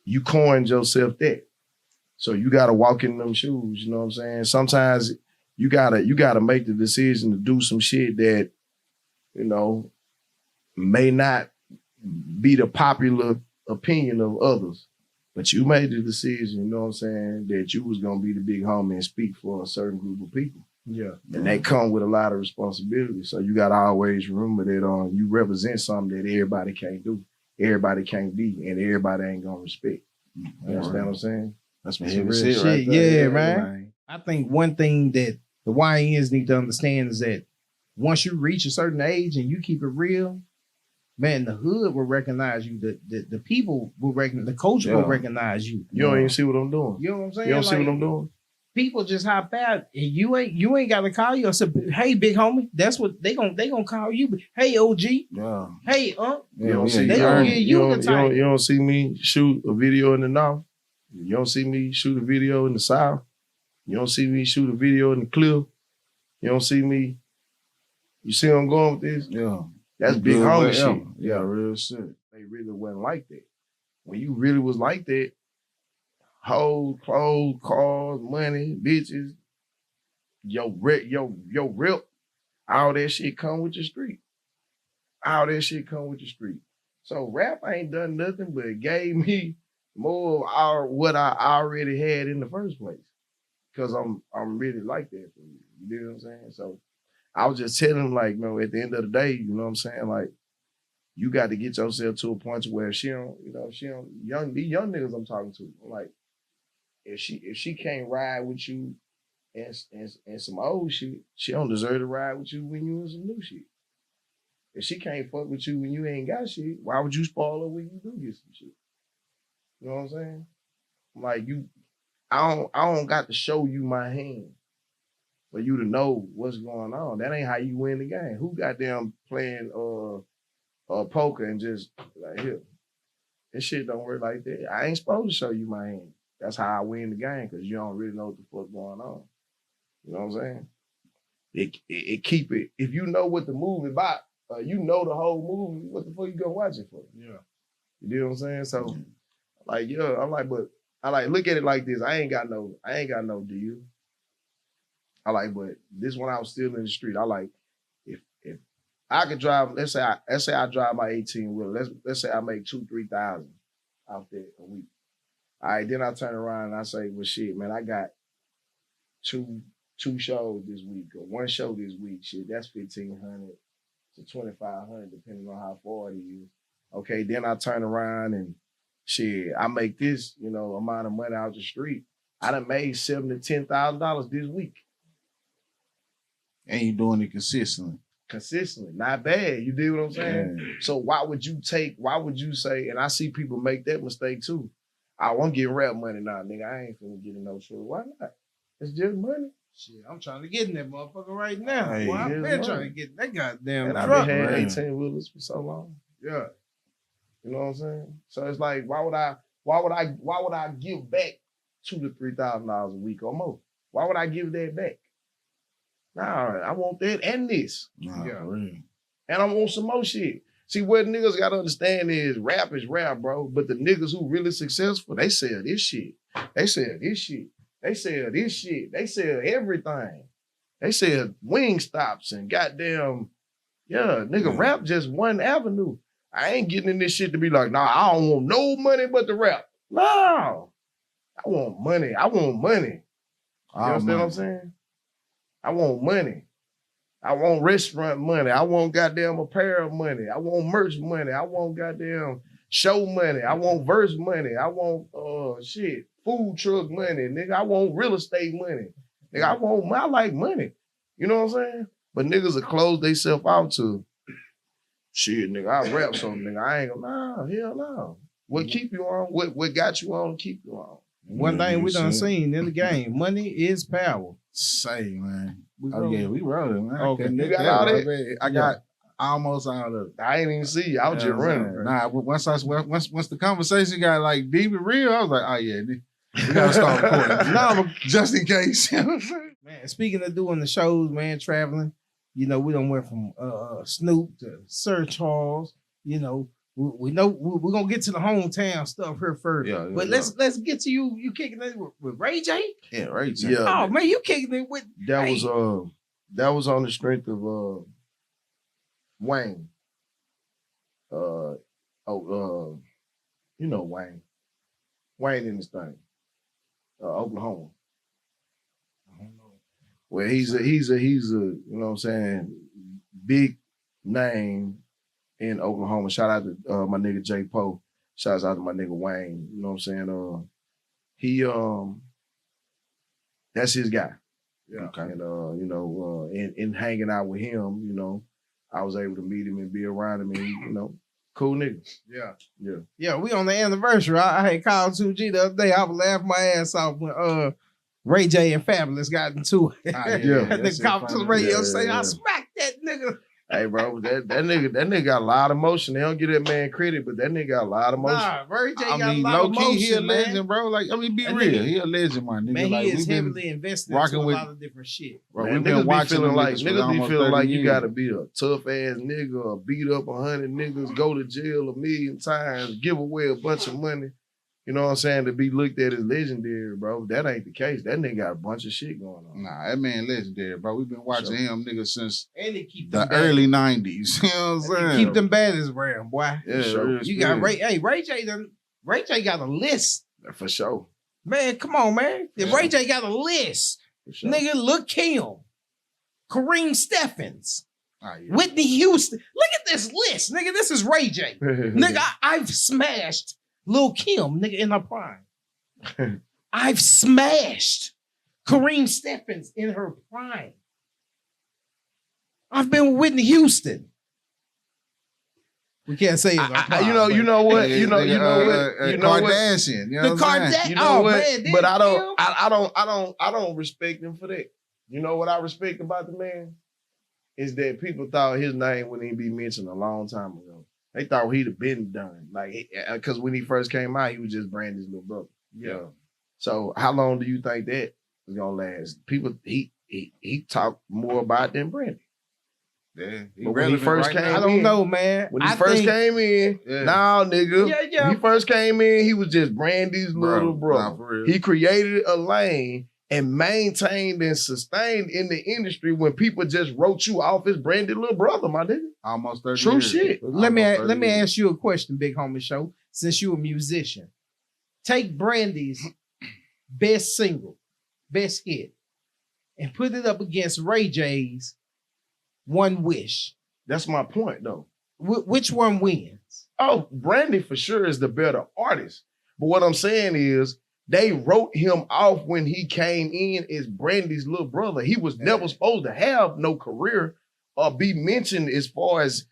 you coined yourself that. So you gotta walk in them shoes, you know what I'm saying? Sometimes you gotta make the decision to do some shit that, may not be the popular opinion of others. But you made the decision, you know what I'm saying, that you was gonna be the big homie and speak for a certain group of people. Yeah. And that come with a lot of responsibility. So you gotta always remember that you represent something that everybody can't do, everybody can't be, and everybody ain't gonna respect. You understand what I'm saying? That's some That's heavy real shit shit. right there. Yeah, man. I think one thing that the YNs need to understand is that once you reach a certain age and you keep it real, man, the hood will recognize you. The people will recognize, the culture will recognize you. You don't even see what I'm doing. You know what I'm saying? You don't see what I'm doing? People just hop out, and you ain't got to call you. I said, "Hey, big homie," that's what they gonna call you. Hey, OG. Yeah. Hey, You don't see they gonna give you the title. You don't see me shoot a video in the North. You don't see me shoot a video in the South. You don't see me shoot a video in the Cliff. You don't see me. You see where I'm going with this? Yeah. That's big homie shit. Yeah, real shit. They really wasn't like that. When you really was like that, hoes, clothes, cars, money, bitches, your rep, all that shit come with the street. All that shit come with the street. So rap ain't done nothing but it gave me more of what I already had in the first place. Cause I'm really like that for you. You know what I'm saying? So I was just telling him, like, at the end of the day, you know what I'm saying? Like, you got to get yourself to a point where these young niggas I'm talking to, like, if she can't ride with you and some old shit, she don't deserve to ride with you when you in some new shit. If she can't fuck with you when you ain't got shit, why would you spoil her when you do get some shit? You know what I'm saying? Like, I don't got to show you my hand for you to know what's going on. That ain't how you win the game. Who goddamn playing poker and just like, here? This shit don't work like that. I ain't supposed to show you my hand. That's how I win the game, because you don't really know what the fuck going on. You know what I'm saying? It keep it. If you know what the movie about, you know the whole movie, what the fuck you gonna watch it for? Yeah. You know what I'm saying? So, like, yeah, I'm like, but I like look at it like this. I ain't got no deal. I like, but this when I was still in the street, I like if I could drive, let's say I drive my 18 wheeler. Let's say I make 2,000-3,000 out there a week. All right, then I turn around and I say, well shit, man, I got two shows this week or one show this week. Shit, that's 1,500 to 2,500, depending on how far it is. Okay, then I turn around and shit, I make this, amount of money out the street. I done made $7,000 to $10,000 this week. And you doing it consistently. Consistently, not bad. You dig what I'm saying? Yeah. So why would you say, and I see people make that mistake too. I want to get rap money now, nigga. I ain't finna get in no show. Why not? It's just money. Shit, I'm trying to get in that motherfucker right now. Hey, Boy, I've yeah, been no. trying to get that goddamn And I've truck. been had man. 18 wheelers for so long. Yeah. You know what I'm saying? So it's like, why would I give back $2,000 to $3,000 a week or more? Why would I give that back? Nah, I want that and this. Nah, Yeah. for real. And I want some more shit. See, what niggas gotta understand is rap, bro. But the niggas who really successful, they sell this shit. They sell this shit. They sell this shit. They sell everything. They sell wing stops and goddamn, nigga, rap just one avenue. I ain't getting in this shit to be like, nah, I don't want no money but the rap. No. I want money. You understand what I'm saying? I want money. I want restaurant money. I want goddamn apparel money. I want merch money. I want goddamn show money. I want verse money. I want food truck money. Nigga, I want real estate money. Nigga, I like money. You know what I'm saying? But niggas will close themselves out to shit, nigga. I rap something, nigga. I ain't gonna, hell no. What keep you on? What got you on? Keep you on. One thing we done seen in the game, money is power. Say, man. We Oh, yeah, we wrote it, man. Okay, You got all that? Man. I got almost all of it. I ain't even see you. I was just running. Bro. Nah, once the conversation got like deep and real, I was like, oh yeah, we gotta start recording. Nah, but just in case. Man, speaking of doing the shows, man, traveling, we done went from Snoop to Sir Charles, we know we're gonna get to the hometown stuff here first. Yeah, but let's get to you kicking it with Ray J. Yeah, right. Yeah. Oh man, you kicking it with that was on the strength of Wayne. Wayne. Wayne in this thing. Oklahoma. I don't know. Well, he's a you know what I'm saying, big name in Oklahoma. Shout out to my nigga J Poe. Shouts out to my nigga Wayne. You know what I'm saying? He that's his guy. Yeah. Okay. And in hanging out with him, I was able to meet him and be around him, and cool nigga. Yeah. Yeah, we on the anniversary. I had called 2G the other day. I was laughing my ass off when Ray J and Fabulous got into it. Yeah. They called to the radio saying, yeah. I smacked that nigga. Hey, bro, that nigga got a lot of motion. They don't give that man credit, but that nigga got a lot of motion. Nah, Ray J got I mean, a lot low of key, motion, he a man. legend, bro. Like, I mean, be That real. nigga- He a legend, my nigga. Man, like, he is we been heavily invested into rocking a with- lot of different shit. Bro, Man, we've been niggas be watching feeling them like niggas for almost you 30 gotta years. be a tough ass nigga or beat up 100 niggas, go to jail 1,000,000 times, give away a bunch of money. You know what I'm saying? To be looked at as legendary, bro. That ain't the case. That nigga got a bunch of shit going on. Nah, that man legendary, bro. We've been watching him, nigga, since And they keep the them early 90s. You know what I'm saying? keep them baddies around, boy. Yeah, Sure. real You got spirit. Ray J got a list. For sure. Man, come on, man. If Yeah. Ray J got a list, For sure. nigga, Lil' Kim, Kareem Steffens, Ah, yeah. Whitney Houston. Look at this list, nigga. This is Ray J. Nigga, I've smashed Lil' Kim, nigga, in her prime. I've smashed Kareem Steffens in her prime. I've been with Whitney Houston. We can't say it's our prime, you know what? Yeah, You know nigga, what? Kardashian. You know The what I'm saying? Kardashian. You know Oh, what? man, But Kim. I don't respect him for that. You know what I respect about the man? Is that people thought his name wouldn't even be mentioned a long time ago. They thought he'd have been done. Like, because when he first came out, he was just Brandy's little brother. Yeah. So how long do you think that is gonna last? People he talked more about than Brandy. Yeah, But when he first came I don't know, man. When he I first think, came in, Yeah. nah, nigga. Yeah. When he first came in, he was just Brandy's little Nah, brother. for real. He created a lane and maintained and sustained in the industry when people just wrote you off as Brandy's little brother, my nigga. Almost 30 True years. shit. let me Almost 30 years. ask you a question, Big Homie Show. Since you're a musician, take Brandy's best single, best hit, and put it up against Ray J's One Wish. That's my point, though. Which one wins? Oh, Brandy for sure is the better artist. But what I'm saying is, they wrote him off when he came in as Brandy's little brother. He was never supposed to have no career or be mentioned as far as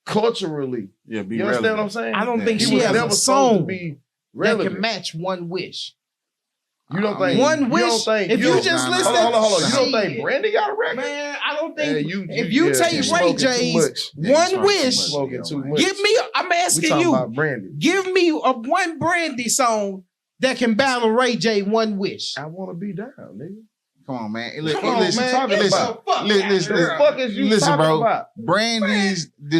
culturally. Yeah, be You understand relevant. what I'm saying? I don't think He she was has never a supposed to song be that relevant. can match One Wish. You don't I think mean, One you don't Wish. think- If you don't- just nah, listen, hold on. You don't Shit. think Brandy got a record? Man, I don't think. Yeah, if you yeah, take you Ray smoking too J's much. Yeah, you One smoking Wish, too much. Smoking too much. give me. I'm We asking talking you. about Brandy. Give me a one Brandy song that can battle Ray J. One Wish. I want to be down, nigga. Come on, man. Look, Come on, listen, man. talking Get about- the fuck Listen, out listen, of The here. fuck is you Listen, talking bro. about? Brandy's I want to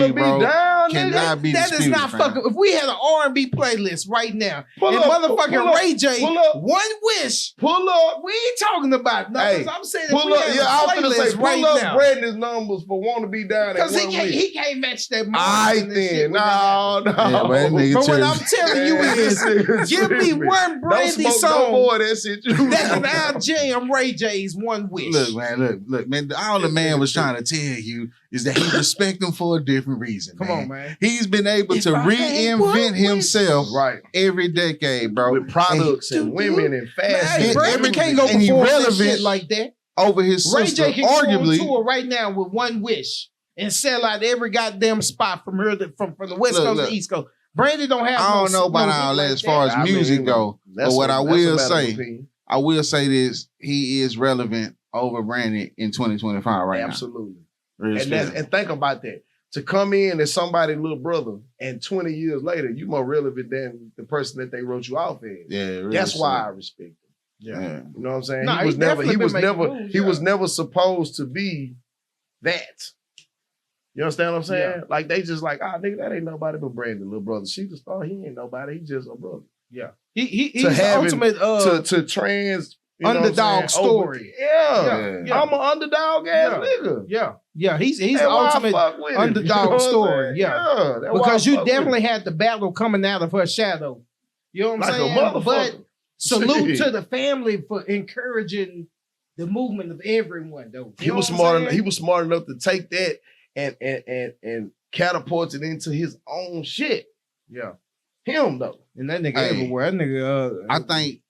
discography, be bro, down, nigga. cannot be That is disputed, not fam. fucking. If we had an R&B playlist right now, Pull and up, motherfucking pull up, Ray J, pull up. One Wish, Pull up. we ain't talking about nothing. Hey, I'm saying if Pull we up. had Yeah, I was a gonna say, playlist pull right up now, Brandy's numbers for want to be down at because one week. he can't match that. All Martin right and shit then. when that happened. No. Yeah, but that nigga But what tripping. I'm telling you is, give me one Brandy Don't smoke no song more of that shit. You that can out-jam Ray J's One Wish. Look, man. All the man was trying to tell you is that he respect him for a different reason. Come on, man. He's been able If to I had one reinvent wish. himself right. every decade, bro. With products and women and Man, fashion. Brandy can't go and he perform that relevant shit like that. over his Ray sister, J can go on arguably. tour right now with One Wish and sell out every goddamn spot from her from the West Look, Coast look. to East Coast. Brandy don't have. I don't know about no all hit that like as far as I music mean, go. that's But what a- I that's a will matter of say, opinion. I will say this: he is relevant over Brandy in 2025 right Absolutely. now. Real shit. And think about that. To come in as somebody's little brother, and 20 years later, you more relevant than the person that they wrote you off as. Yeah, real That's shit. why I respect him. Yeah. You know what I'm saying? Nah, he was he never, definitely been making moves, he was yeah. never supposed to be that. You understand what I'm saying? Yeah. Like they just like, nigga, that ain't nobody but Brandon, little brother. She the star. He ain't nobody. He just a brother. He's To the have ultimate to trans you know what I'm underdog saying, story. Yeah. Yeah. I'm an underdog ass nigga. Yeah. He's That's the why I ultimate fuck with him. underdog You know what I'm story. saying? Yeah. That's why because I you fuck with him. definitely had the battle coming out of her shadow. You know what I'm like saying? a motherfucker. But salute Shit. to the family for encouraging the movement of everyone, though. He was smart. He was smart enough to take that and catapult it into his own shit. Yeah. Him though. And that nigga Hey, everywhere. That nigga. I think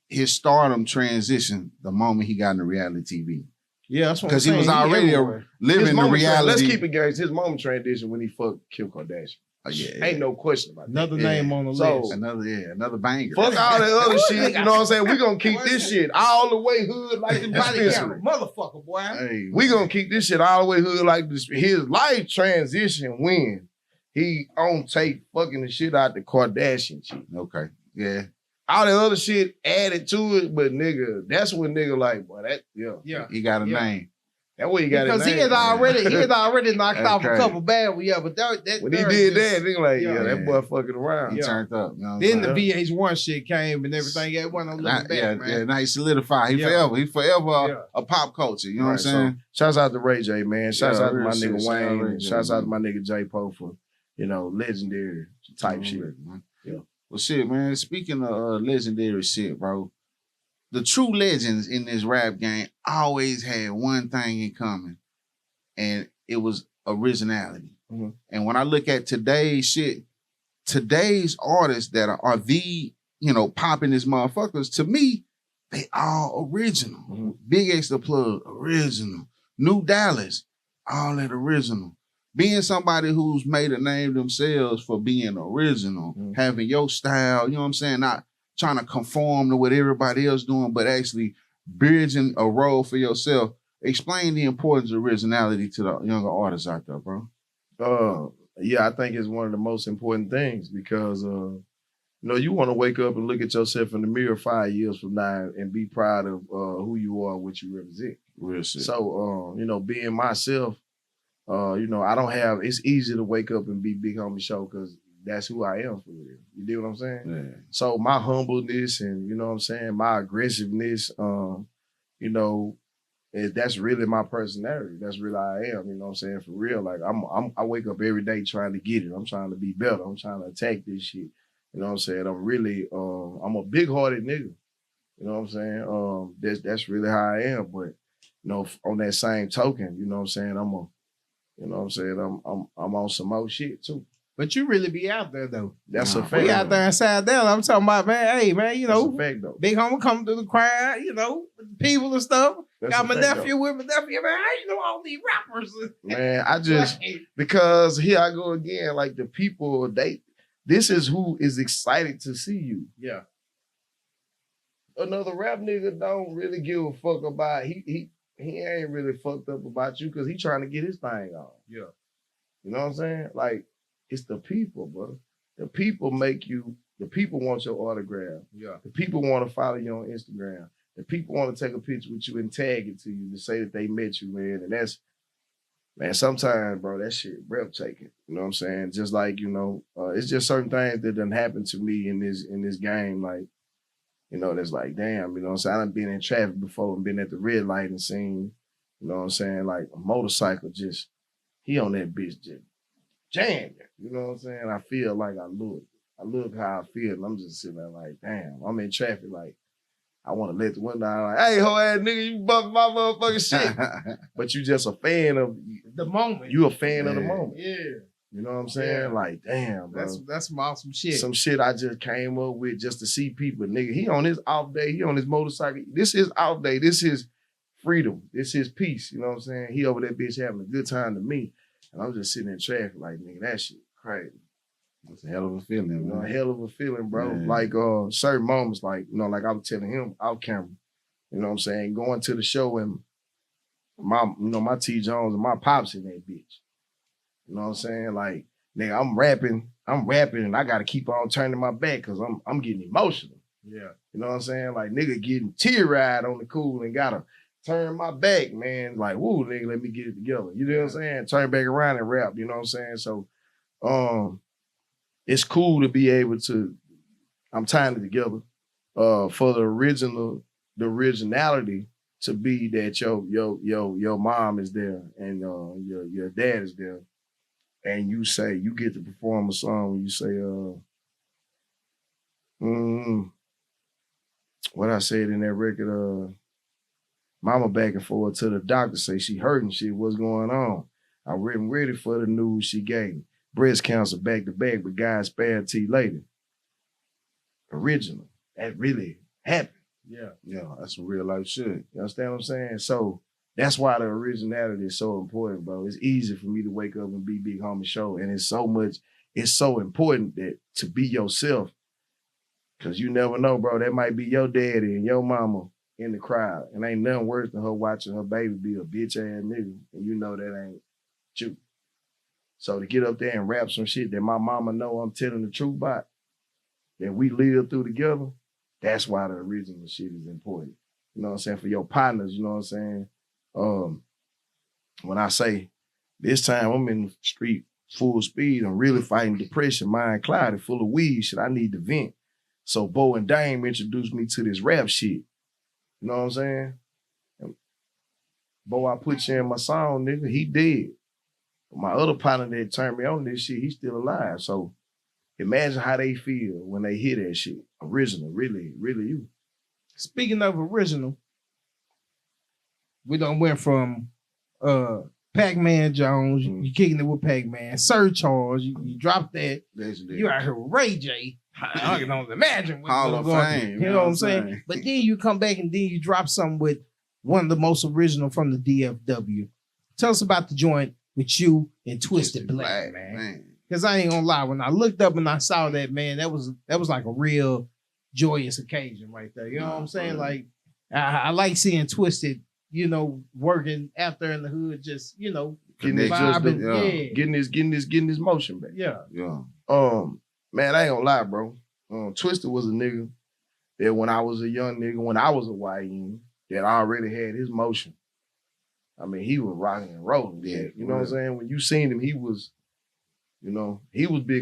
his stardom transitioned the moment he got into reality TV. Yeah, that's what I'm Because he saying. was already everywhere. living the Let's reality. keep it guys. His moment transition when he fucked Kim Kardashian. Oh, yeah, Ain't no question about that. Another Yeah. name on the So, list. another banger. Fuck all that other What shit. nigga? You know what I'm saying? We gonna keep What this nigga? shit all the way hood like the Body dispensary. count, motherfucker, boy. Hey, We gonna keep this shit all the way hood like this. His life transition when he on tape fucking the shit out the Kardashian shit. okay. Yeah. All the other shit added to it, but nigga, that's what nigga like, boy. That Yeah. He got a Yeah. name. that way you got Because his he name. had already knocked That's off a crazy. couple bad ones. Yeah, but that When he third did just- that, nigga like, Yeah. yeah, that boy fucking around. He Yeah. turned up. You know what I'm Then saying? the VH1 shit came and everything. It wasn't no looking back, man. Now he solidified. He Yeah. forever Yeah. a pop culture. You know Right, what I'm saying? So, shouts out to Ray J, man. Shouts Yeah, out to my real nigga shit. Shout out Wayne. Ray And J, shouts out to man. my nigga J Po for, legendary type shit. Man. Yeah. Well, shit, man. Speaking of legendary shit, bro, the true legends in this rap game always had one thing in common, and it was originality. Mhm. And when I look at today's shit, today's artists that are the, popping this motherfuckers, to me, they all original. Mhm. Big X the Plug, original. New Dallas, all that original. Being somebody who's made a name themselves for being original, Mhm. having your style, you know what I'm saying? Not trying to conform to what everybody else doing, but actually bridging a role for yourself. Explain the importance of originality to the younger artists out there, bro. Yeah, I think it's one of the most important things because you want to wake up and look at yourself in the mirror 5 years from now and be proud of who you are, what you represent. Real shit. So, being myself, You know, I don't have. It's easy to wake up and be Big Homie Show because that's who I am for real. You dig what I'm saying? Yeah. So my humbleness and you know what I'm saying, my aggressiveness, you know, that's really my personality. That's really how I am. You know what I'm saying? For real. Like I wake up every day trying to get it. I'm trying to be better. I'm trying to attack this shit. You know what I'm saying? I'm really I'm a big hearted nigga. You know what I'm saying? That's really how I am. But you know, on that same token, you know what I'm saying, you know what I'm saying, I'm on some more shit too. But you really be out there though. That's a fact. We out there inside there. I'm talking about, man, hey man, you know, that's a fact, though. Big Homie come through the crowd, you know, with the people and stuff. That's Got a my fact, nephew with my nephew, man. How you know all these rappers? Man, I just because here I go again. Like the people, this is who is excited to see you. Yeah. Another rap nigga don't really give a fuck about he ain't really fucked up about you because he trying to get his thing on. Yeah. You know what I'm saying? Like it's the people, bro. The people make you. The people want your autograph. Yeah. The people want to follow you on Instagram. The people want to take a picture with you and tag it to you to say that they met you, man. And that's, man, sometimes, bro, that shit breathtaking. You know what I'm saying? Just like, you know, it's just certain things that done happened to me in this game. Like, you know, that's like, damn, you know what I'm saying? I done been in traffic before and been at the red light and seen, you know what I'm saying, like a motorcycle just, he on that bitch just jammed. You know what I'm saying? I feel like I look how I feel. And I'm just sitting there like, damn, I'm in traffic like, I want to let the window out like, hey, ho ass nigga, you buck my motherfucking shit. But you just a fan of the moment. You a fan of the moment. Yeah. You know what I'm saying? Yeah. Like, damn, bro. That's some awesome shit. Some shit I just came up with just to see people. Nigga, he on his off day. He on his motorcycle. This is off day. This is freedom. This is peace. You know what I'm saying? He over that bitch having a good time to me. And I'm just sitting in traffic like, nigga, that shit crazy. That's a hell of a feeling, You know, man. a hell of a feeling, bro. Man. Like certain moments, like, you know, like I was telling him out camera, you know what I'm saying, going to the show and my T Jones and my pops in that bitch. You know what I'm saying? Like, nigga, I'm rapping and I gotta keep on turning my back because I'm getting emotional. Yeah. You know what I'm saying? Like, nigga getting tear-eyed on the cool and gotta turn my back, man. Like, woo, nigga, let me get it together. You know what I'm saying? Turn back around and rap, you know what I'm saying? So it's cool to be able to, I'm tying it together for the originality to be that your mom is there and your dad is there, and you say you get to perform a song when you say what I said in that record, mama back and forth to the doctor say she hurting shit, what's going on? I wasn't ready for the news she gave me. Breast cancer back to back with guys spare T later. Original. That really happened. Yeah. Yeah, that's some real life shit. You understand what I'm saying? So that's why the originality is so important, bro. It's easy for me to wake up and be Big Homie Show. And it's so important that to be yourself. Cause you never know, bro. That might be your daddy and your mama in the crowd. And ain't nothing worse than her watching her baby be a bitch ass nigga. And you know that ain't you. So to get up there and rap some shit that my mama know I'm telling the truth about, that we live through together, that's why the original shit is important. You know what I'm saying? For your partners, you know what I'm saying? When I say this time I'm in the street full speed, I'm really fighting depression, mind clouded, full of weed, shit, I need to vent. So Bo and Dame introduced me to this rap shit. You know what I'm saying? And Bo, I put you in my song, nigga, he dead. My other partner that turned me on this shit, he's still alive. So imagine how they feel when they hear that shit. Original, really, really you. Speaking of original, we done went from Pac-Man Jones, you kicking it with Pac-Man, Surcharge, you dropped that. You out here with Ray J. I can only imagine what's Hall of going on. Fame. You know what I'm saying? But then you come back and then you drop something with one of the most original from the DFW. Tell us about the joint with you and Twisted Black, man. Because I ain't gonna lie, when I looked up and I saw that, man, that was like a real joyous occasion right there. You know what I'm saying? Like, I like seeing Twisted, you know, working out there in the hood, just, you know, getting this motion back. Yeah. Man, I ain't gonna lie, bro. Twisted was a nigga that when I was a young nigga, when I was a YN, that already had his motion. I mean, he was rocking and rolling. Yeah, You know what I'm saying? When you seen him, he was big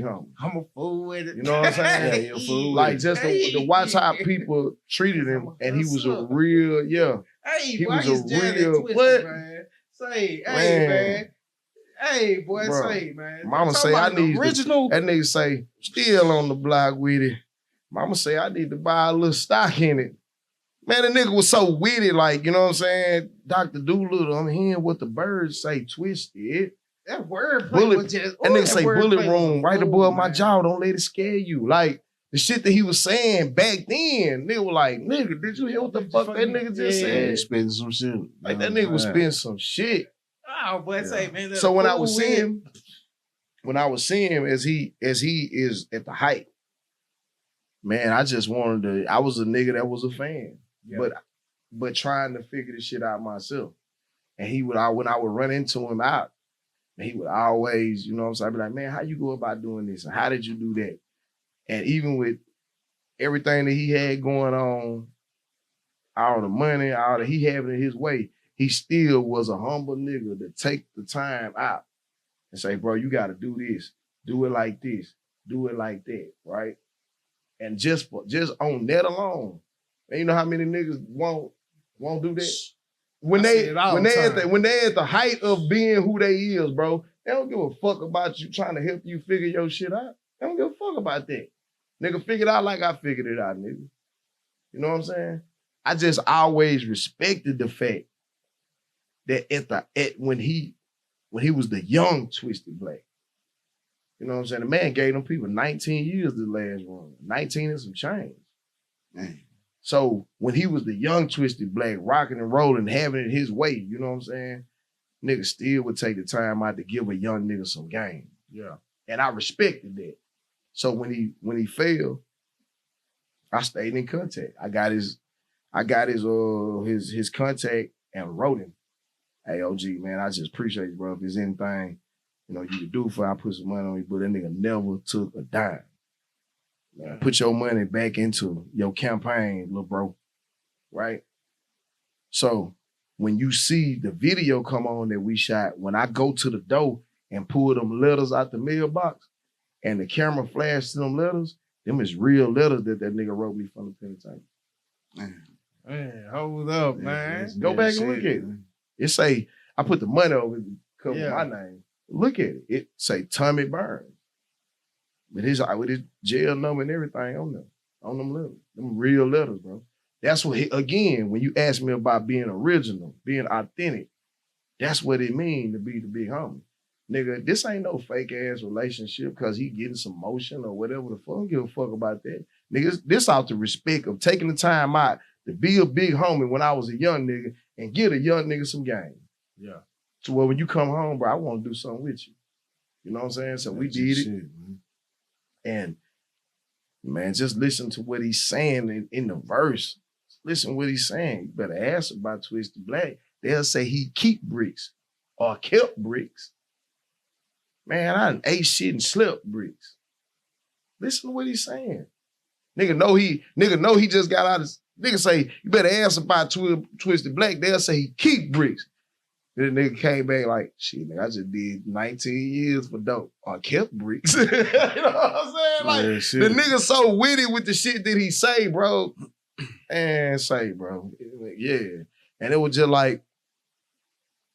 homie. I'm a fool with it. You know what I'm saying? Yeah, you're a fool with Like it. just to watch how people treated him, and he was a real, Hey, he boy, was he's a jelly real- twisted, what? man. Say, Man. hey, man. Hey, boy, Bro, say, man. Mama Talking say I about an need original. that nigga say still on the block with it. Mama say I need to buy a little stock in it. Man, the nigga was so witty, like, you know what I'm saying? Dr. Doolittle, I'm hearing what the birds say, twisted. That wordplay Bullet- was just. That nigga say wordplay bullet was room a right fool, above my man. jaw. Don't let it scare you. Like the shit that he was saying back then, nigga was like, nigga, did you hear what the fuck that nigga just Yeah, said? spitting some shit. Like that nigga was spitting some shit. Oh, boy, say, man. So when I was seeing him as he is at the height, man, I just wanted to. I was a nigga that was a fan, but trying to figure this shit out myself. And when I would run into him out, he would always, you know what I'm saying, I'd be like, man, how you go about doing this? And how did you do that? And even with everything that he had going on, all the money, all that he having it his way, he still was a humble nigga to take the time out and say, bro, you got to do this, do it like this, do it like that, right? And just on that alone, man, you know how many niggas won't do that? When they at the height of being who they is, bro, they don't give a fuck about you trying to help you figure your shit out. They don't give a fuck about that. Nigga, figure it out like I figured it out, nigga. You know what I'm saying? I just always respected the fact that when he was the young Twisted Black, you know what I'm saying? The man gave them people 19 years the last run, 19 and some change. Man. So when he was the young Twisted Black, rocking and rolling, having it his way, you know what I'm saying? Nigga still would take the time out to give a young nigga some game. Yeah. And I respected that. So when he failed, I stayed in contact. I got his contact and wrote him. Hey, OG, man, I just appreciate you, bro. If there's anything, you know, you can do for, I put some money on you, but that nigga never took a dime. Man, put your money back into your campaign, little bro. Right? So when you see the video come on that we shot, when I go to the door and pull them letters out the mailbox and the camera flashed to them letters, them is real letters that nigga wrote me from the penitentiary. Man, hold up, man. Go back and look at it. It say, I put the money over to cover my name. Look at it. It say Tommy Burns. With his jail number and everything on them letters. Them real letters, bro. That's what, again, when you ask me about being original, being authentic, that's what it means to be the big homie. Nigga, this ain't no fake ass relationship because he getting some motion or whatever the fuck. I don't give a fuck about that. Nigga, this out the respect of taking the time out to be a big homie when I was a young nigga and get a young nigga some game. Yeah. So when you come home, bro, I want to do something with you. You know what I'm saying? So we did it. Shit, man. And man, just listen to what he's saying in the verse. Listen what he's saying. You better ask about Twisted Black. They'll say he keep bricks or kept bricks. Man, I done ate shit and slept bricks. Listen to what he's saying. Nigga know he just got out of, nigga say, you better ask about Twisted Black. They'll say he keep bricks. Then the nigga came back like, shit, nigga, I just did 19 years for dope. I kept bricks. You know what I'm saying? Like, the nigga so witty with the shit that he say, bro. And say, bro. Yeah. And it was just like,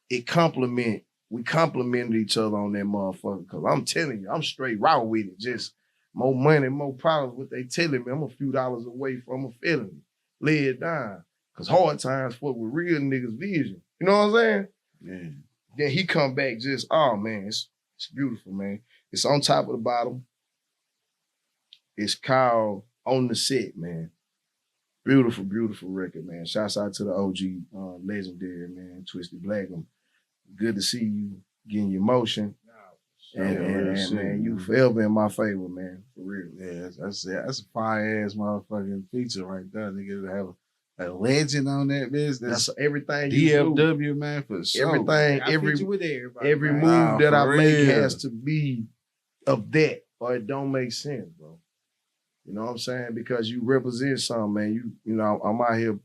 we complimented each other on that motherfucker. Cause I'm telling you, I'm straight raw with it. Just more money, more problems. What they telling me, I'm a few dollars away from a felony. Lay it down. Cause hard times fuck with real niggas' vision. You know what I'm saying? Yeah. Then he come back just, oh man, it's beautiful, man. It's on top of the bottom. It's called On the Set, man. Beautiful, beautiful record, man. Shouts out to the OG legendary, man, Twisted Black. Good to see you getting your motion. And man, you forever in my favor, man. For real. Yeah, that's a fire ass motherfucking feature right there. Nigga to have a legend on that bitch. That's everything you DFW, do. man, for sure. Everything, every move that I make has to be of that, or it don't make sense, bro. You know what I'm saying? Because you represent something, man. You know, I'm out here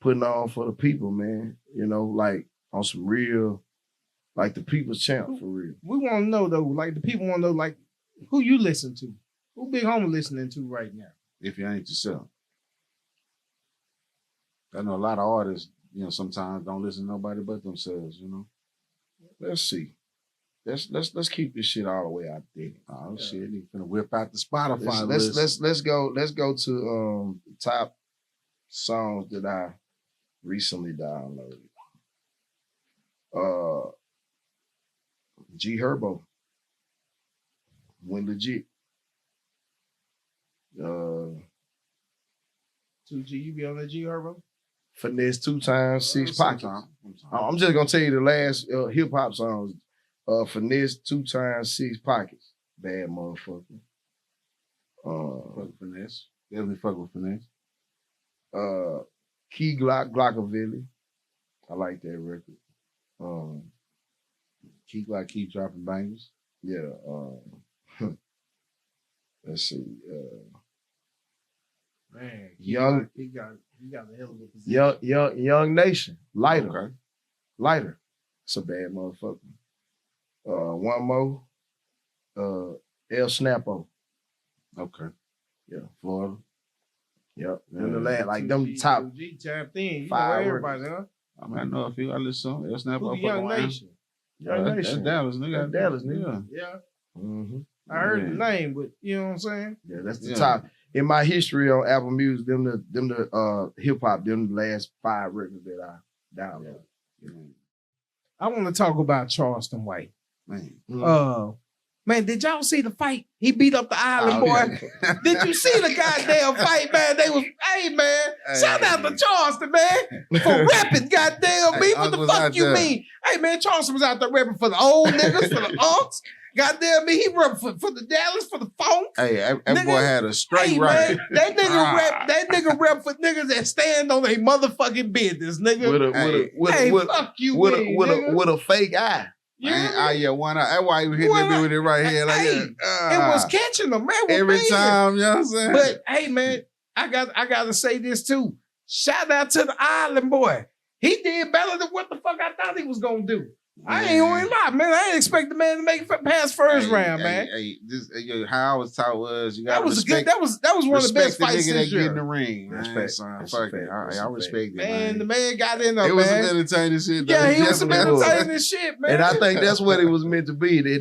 putting on for the people, man. You know, like on some real, like the people's champ for real. We want to know though, like the people want to know, like who you listen to, who Big Homie listening to right now. If you ain't yourself. I know a lot of artists, sometimes don't listen to nobody but themselves, Let's see. Let's keep this shit all the way out there. Oh shit, you finna whip out the Spotify list. Let's go to top songs that I recently downloaded. G Herbo. Went legit. 2G, you be on that G Herbo? Finesse 2 times 6 pockets. I'm just gonna tell you the last hip hop songs. Finesse 2 times 6 pockets. Bad motherfucker. Fuck with Finesse. Definitely fuck with Finesse. Key Glockavilli. I like that record. Key Glock keep dropping bangers. Yeah. Let's see. Man, Young, he got a hell of a position. Young Nation, Lighter, Okay. Lighter. It's a bad motherfucker. One more, El Snapo. Okay. Yeah. Florida. Yep. Yeah. And the last, like them 2G, top 2G tapped in. You 5 know everybody, huh? I mean, I know a few. I listen to Snap Who up the Young Nation? Young That's Nation. Dallas, nigga. That's Dallas, nigga. Yeah. Mm-hmm. I heard the Yeah. name, but you know what I'm saying? Yeah, that's the Yeah. top. In my history on Apple Music, them the hip hop, them the last 5 records that I downloaded. I want to talk about Charleston White. Man. Man, did y'all see the fight? He beat up the island boy. Did you see the goddamn fight, man? They was, hey man, shout out to Charleston, man, for repping, goddamn me. What the was fuck out you there. mean? Hey man, Charleston was out there repping for the old niggas, for the unks. Goddamn me, he repped for the Dallas, for the funk. Hey, that Nigga, boy had a straight Hey right. man, that nigga rep for niggas that stand on their motherfucking business, nigga. Fuck you, with a fake eye. You hear me? Yeah, one eye. That's why he was hitting One me eye. with it right here. Like Hey, that. It was catching them, man. It was every banging. time, you know what I'm saying? But hey, man, I gotta say this too. Shout out to the island boy. He did better than what the fuck I thought he was gonna do. I ain't gonna lie, man. I ain't expect the man to make it past first round, man. How I was taught was you That gotta was respect, good. That was one of the best respect fights nigga this that get in year. the ring. Respect. Man, son, That's fuck a it. fact. That's I a respect it, Man, the man. man got in there, It was some man. entertaining shit. Though. Yeah, he was some definitely was. entertaining shit, man. And I think that's what it was meant to be. They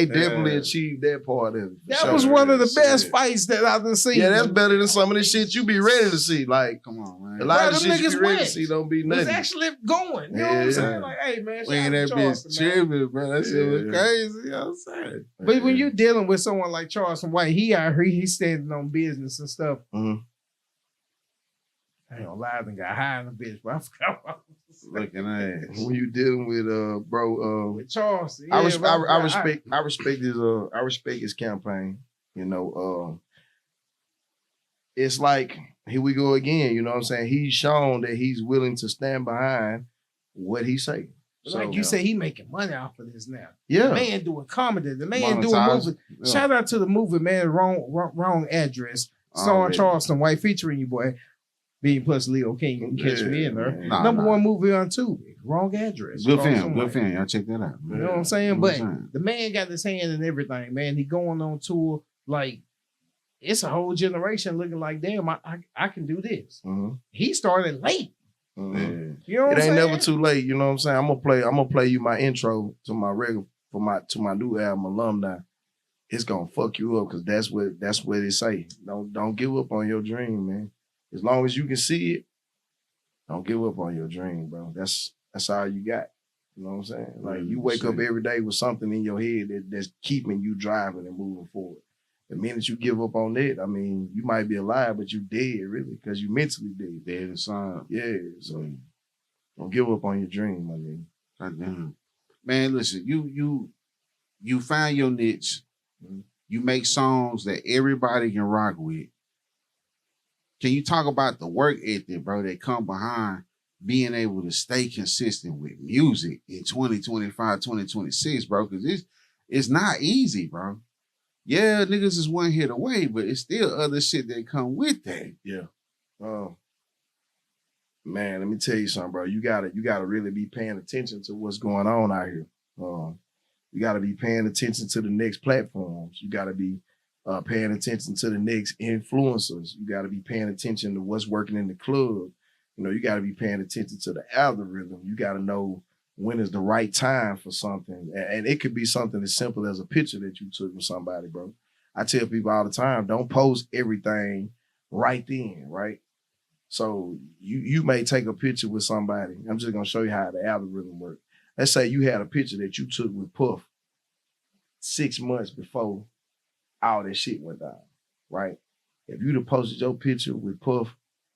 definitely achieved that part of it. for that sure. was one of the best Shit. fights that I've been seeing. Yeah, that's better than some of the shit you be ready to see. Like Come on, man. a lot of Bro, the them shit you be niggas ready to went. see don't be It was nothing. actually going. You know what I'm Yeah. saying? Like, hey, man, We ain't shout out that to bitch Charleston, man. tripping, bro. That shit was Yeah. crazy. You know what I'm saying? But when you're dealing with someone like Charleston White, he out here, he's standing on business and stuff. Mhm. I ain't gonna lie, I got high in the bitch, but I forgot what I was saying. Looking ass. when you dealing with bro, With Charleston. I, yeah, res- but I respect his campaign. You know, it's like here we go again. You know what I'm saying? He's shown that he's willing to stand behind what he say. like you say, he making money off of this now. Yeah. The man doing comedy. The man doing Monetize. movie. Yeah. Shout out to the movie, man. Wrong address. Starring Already. Charleston White, featuring you, boy. Being plus Leo King, you can catch me in there. Nah, Number nah. one movie on Tubi. Wrong address. Good Charleston film. White. Good film. Y'all check that out. You know what I'm saying? You know But what I'm saying? the man got his hand in everything, man. He going on tour. Like, it's a whole generation looking like, damn, I can do this. Mhm. He started late. Mhm. You know what It I'm ain't saying? never too late. You know what I'm saying? I'm gonna play you my intro to my regular to my new album, Alumni. It's gonna fuck you up because that's what it say. Don't give up on your dream, man. As long as you can see it, don't give up on your dream, bro. That's all you got. You know what I'm saying? Like you wake up every day with something in your head that's keeping you driving and moving forward. The minute you give up on it, I mean, you might be alive, but you dead really because you mentally dead. Dead inside. Yeah, so don't give up on your dream, my nigga. Goddamn. Man, listen, you find your niche. You make songs that everybody can rock with. Can you talk about the work ethic, bro, that come behind being able to stay consistent with music in 2025, 2026, bro? Because it's not easy, bro. Yeah, niggas is one hit away, but it's still other shit that come with that. Yeah. Man, let me tell you something, bro. You gotta really be paying attention to what's going on out here. You gotta be paying attention to the next platforms. You gotta be paying attention to the next influencers. You gotta be paying attention to what's working in the club. You know, you gotta be paying attention to the algorithm. You gotta know when is the right time for something. And it could be something as simple as a picture that you took with somebody, bro. I tell people all the time, don't post everything right then, right? So you may take a picture with somebody. I'm just gonna show you how the algorithm works. Let's say you had a picture that you took with Puff 6 months before all that shit went down, right? If you'd have posted your picture with Puff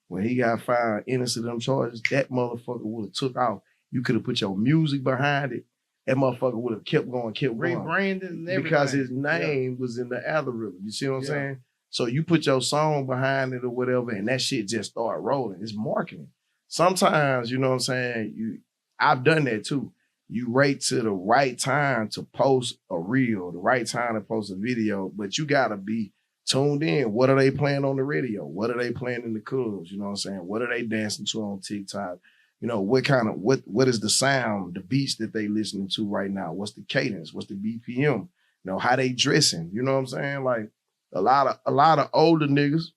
when he got found innocent of them charges, that motherfucker would have took off. You could have put your music behind it. That motherfucker would have kept going. Rebranded and everything. Because his name was in the algorithm. You see what I'm saying? So you put your song behind it or whatever, and that shit just start rolling. It's marketing. Sometimes, you know what I'm saying? I've done that too. You wait to the right time to post a reel, the right time to post a video, but you gotta be tuned in. What are they playing on the radio? What are they playing in the clubs? You know what I'm saying? What are they dancing to on TikTok? You know, what is the sound, the beats that they listening to right now? What's the cadence? What's the BPM? You know, how they dressing? You know what I'm saying? Like a lot of older niggas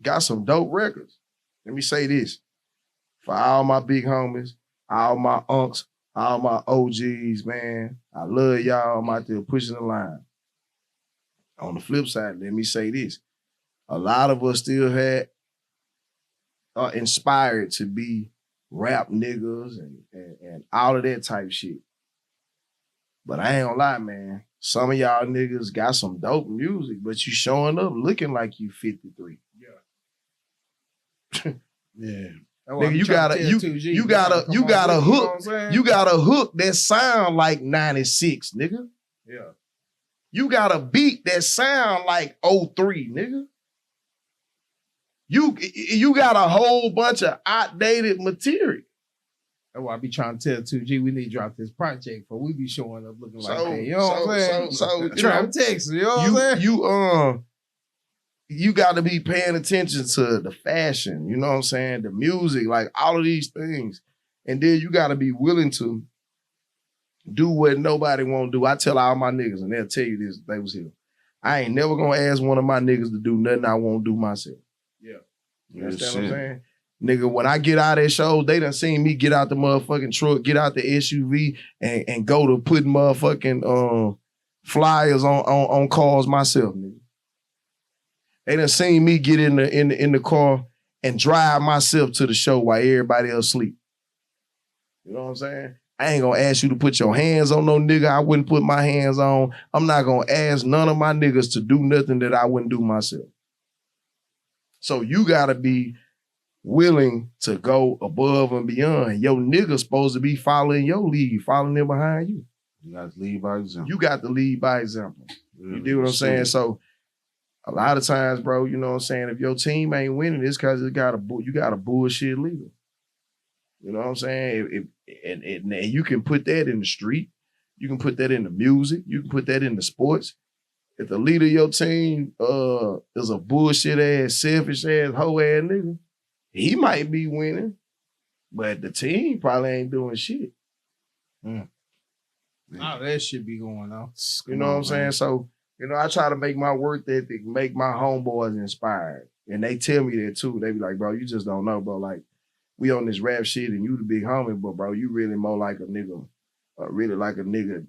got some dope records. Let me say this. For all my big homies, all my unks, all my OGs, man, I love y'all. I'm out there pushing the line. On the flip side, let me say this. A lot of us still are inspired to be rap niggas and all of that type shit. But I ain't gonna lie, man. Some of y'all niggas got some dope music, but you showing up looking like you 53. Yeah. Yeah. Nigga, you got a hook that sound like 96, nigga. Yeah. You got a beat that sound like 03, nigga. You got a whole bunch of outdated material. That's why I be trying to tell 2G we need to drop this project for we be showing up looking like that. You know what I'm saying? So Trap Texas, you know what I'm saying? You got to be paying attention to the fashion, you know what I'm saying? The music, like all of these things. And then you got to be willing to do what nobody won't do. I tell all my niggas, and they'll tell you this, they was here. I ain't never gonna ask one of my niggas to do nothing I won't do myself. Yeah. You understand what I'm saying? Nigga, when I get out of that show, they done seen me get out the motherfucking truck, get out the SUV, and go to putting motherfucking flyers on cars myself, nigga. They done seen me get in the car and drive myself to the show while everybody else sleep. You know what I'm saying? I ain't gonna ask you to put your hands on no nigga I wouldn't put my hands on. I'm not gonna ask none of my niggas to do nothing that I wouldn't do myself. So you gotta be willing to go above and beyond. Your niggas supposed to be following your lead, following them behind you. You got to lead by example. You got to lead by example. You do what I'm saying? So a lot of times, bro, you know what I'm saying? If your team ain't winning, it's because you got a bullshit leader. You know what I'm saying? And you can put that in the street. You can put that in the music. You can put that in the sports. If the leader of your team is a bullshit ass, selfish ass, hoe ass nigga, he might be winning, but the team probably ain't doing shit. Oh, that shit be going on. You know what I'm saying? So, you know, I try to make my work ethic, make my homeboys inspired. And they tell me that too. They be like, bro, you just don't know, bro. Like, we on this rap shit and you the big homie, but bro, you really more like a nigga, really like a nigga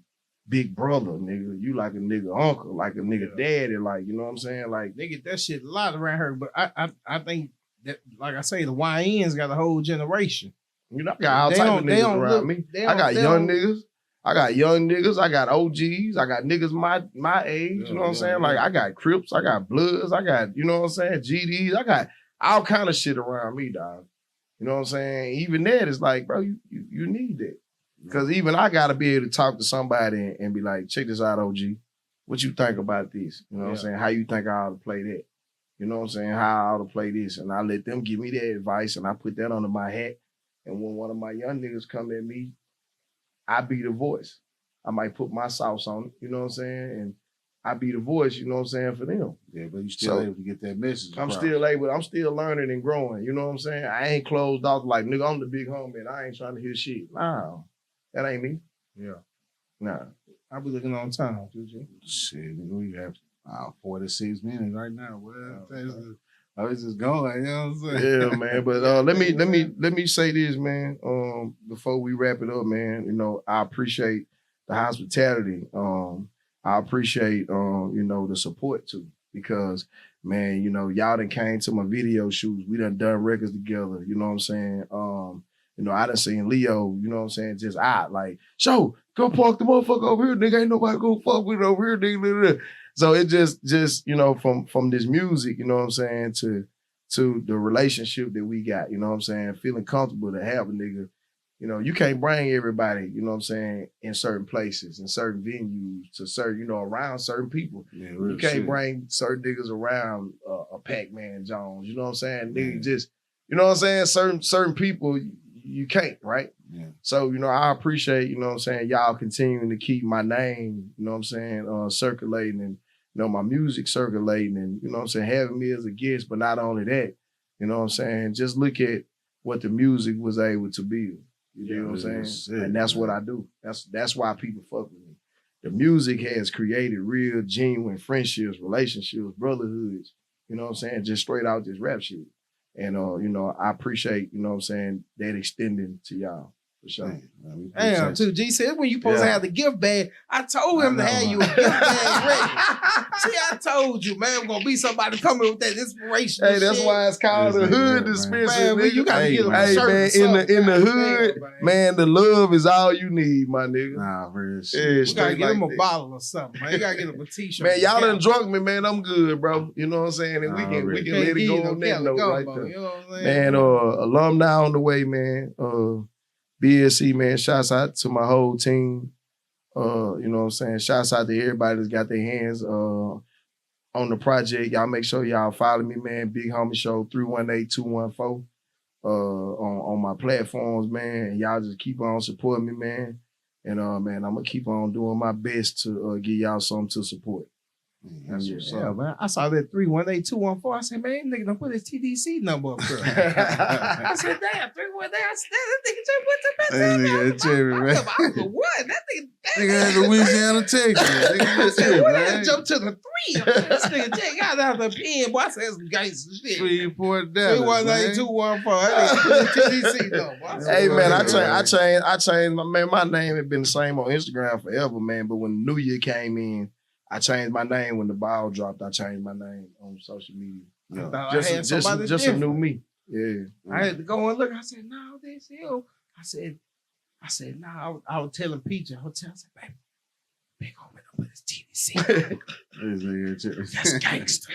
big brother, nigga. You like a nigga uncle, like a nigga daddy, like, you know what I'm saying? Like, they get that shit a lot around here, but I think that, like I say, the YNs got a whole generation. You know, I got all type of niggas around me. I got young niggas. I got young niggas. I got OGs. I got niggas my age. You know what I'm saying? Like, I got Crips. I got Bloods. I got, you know what I'm saying, GDs. I got all kind of shit around me, dog. You know what I'm saying? Even that is like, bro, you need that. Because even I got to be able to talk to somebody and be like, check this out, OG. What you think about this? You know what I'm saying? How you think I ought to play that? You know what I'm saying? How I ought to play this. And I let them give me their advice and I put that under my hat. And when one of my young niggas come at me, I be the voice. I might put my sauce on it. You know what I'm saying? And I be the voice, you know what I'm saying, for them. Yeah, but you still So, able to get that message I'm across. I'm still learning and growing, you know what I'm saying? I ain't closed off like, nigga, I'm the big homie and I ain't trying to hear shit. Nah, that ain't me. Yeah. Nah. I'll be looking on time, GG. Shit, nigga, we have 46 minutes right now. Well, it's just going, you know what I'm saying? Yeah, man. But let me say this, man. Before we wrap it up, man. You know, I appreciate the hospitality. I appreciate you know, the support too, because man, you know, y'all done came to my video shoots. We done records together. You know what I'm saying? You know, I done seen Leo. You know what I'm saying? Just out like, show, go park the motherfucker over here, nigga. Ain't nobody go fuck with it over here, nigga. So it just you know, from this music, you know what I'm saying, to the relationship that we got, you know what I'm saying, feeling comfortable to have a nigga. You know, you can't bring everybody, you know what I'm saying, in certain places, in certain venues, to certain, you know, around certain people. Yeah, You can't bring certain niggas around a Pac-Man Jones, you know what I'm saying? Nigga just, you know what I'm saying, certain people you can't, right? Yeah. So, you know, I appreciate, you know what I'm saying, y'all continuing to keep my name, you know what I'm saying, circulating and, you know, my music circulating and, you know what I'm saying, having me as a guest, but not only that, you know what I'm saying, just look at what the music was able to build. You know what I'm saying? And that's what I do. That's why people fuck with me. The music has created real, genuine friendships, relationships, brotherhoods, you know what I'm saying, just straight out this rap shit. And, you know, I appreciate, you know what I'm saying, that extending to y'all. For sure. Damn, too. G said when you supposed to have the gift bag, I told him to have you a gift bag ready. See, I told you, man, gonna be somebody coming with that inspiration. Hey, that's why it's called the hood dispensary. Man, you gotta get them a shirt. Man, in the hood, man, the love is all you need, my nigga. Nah, real shit. Yeah, you gotta get him a bottle or something, man. You gotta get him a t-shirt. Man, y'all done drunk me, man. I'm good, bro. You know what I'm saying? And we can let it go on that note right there. You know what I'm saying? Man, alumni on the way, man. BSC, man, shouts out to my whole team. You know what I'm saying? Shouts out to everybody that's got their hands on the project. Y'all make sure y'all follow me, man. Big Homie Show 318-214 on my platforms, man. And y'all just keep on supporting me, man. And man, I'm gonna keep on doing my best to give y'all something to support. Yeah, man. I saw that 318-214. I said, man, nigga, don't put his TDC number up there. I said, damn, 318. I said, that nigga just went to best. That nigga Cherry, man. What? That Nigga in Louisiana, Texas. I said, what that jump to the 3? This nigga Jay got out the pen, boy. I said, some gangster shit. 3-4 318-214. That TDC number. Hey, man, I changed my name had been the same on Instagram forever, man. But when New Year came in, I changed my name when the ball dropped. I changed my name on social media. Yeah. Just a new me. Yeah. I had to go and look. I said, no, this him. I said, no. I was telling Peach at hotel. I said, baby, big homie, don't put his TDC. That's gangster.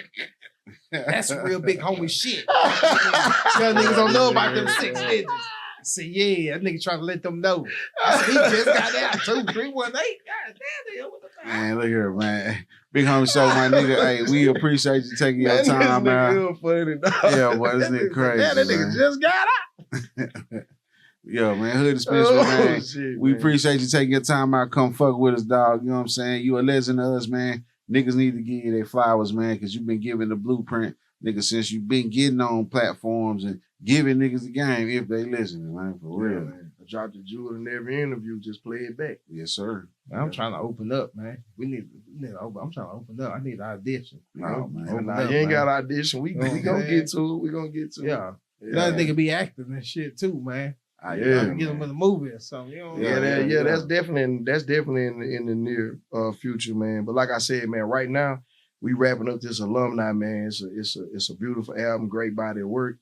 That's real big homie shit. Y'all niggas don't know about them 6 digits. I said, yeah, that nigga trying to let them know. I said, he just got out 2, 3, 1, 8. God damn, what the fuck? Man, look here, man. Big Homie Show, my nigga. Hey, we appreciate you taking your time out. Yeah, boy, this nigga crazy. Yeah, that nigga just got out. Yo, man, Hood Dispensary, man. Shit, we appreciate you taking your time out. Come fuck with us, dog. You know what I'm saying? You a legend to us, man. Niggas need to give you their flowers, man, because you've been giving the blueprint, nigga, since you've been getting on platforms and giving niggas the game if they listening, man, for real. Man. I dropped the jewel in every interview, just play it back. Yes, sir. Man, I'm trying to open up, man. We need to open. I'm trying to open up. I need an audition. No, man. You ain't got audition. We gonna get to it. We gonna get to it. Yeah. That nigga be acting and shit too, man. I can get him in a movie or something. You know that's definitely in the near future, man. But like I said, man, right now we wrapping up this alumni, man. It's a beautiful album, great body of work.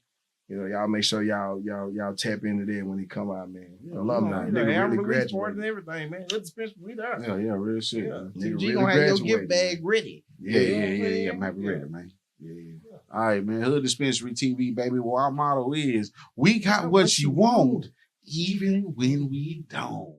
You know, y'all make sure y'all tap into that when he come out, man. Alumni, nigga really graduated and everything, man. Let's spend we there. Yeah, real shit. Yeah. G gonna have your gift bag ready. Yeah. I'm happy ready, man. Yeah. All right, man. Hood Dispensary TV, baby. Well, our motto is, we got what you want, even when we don't.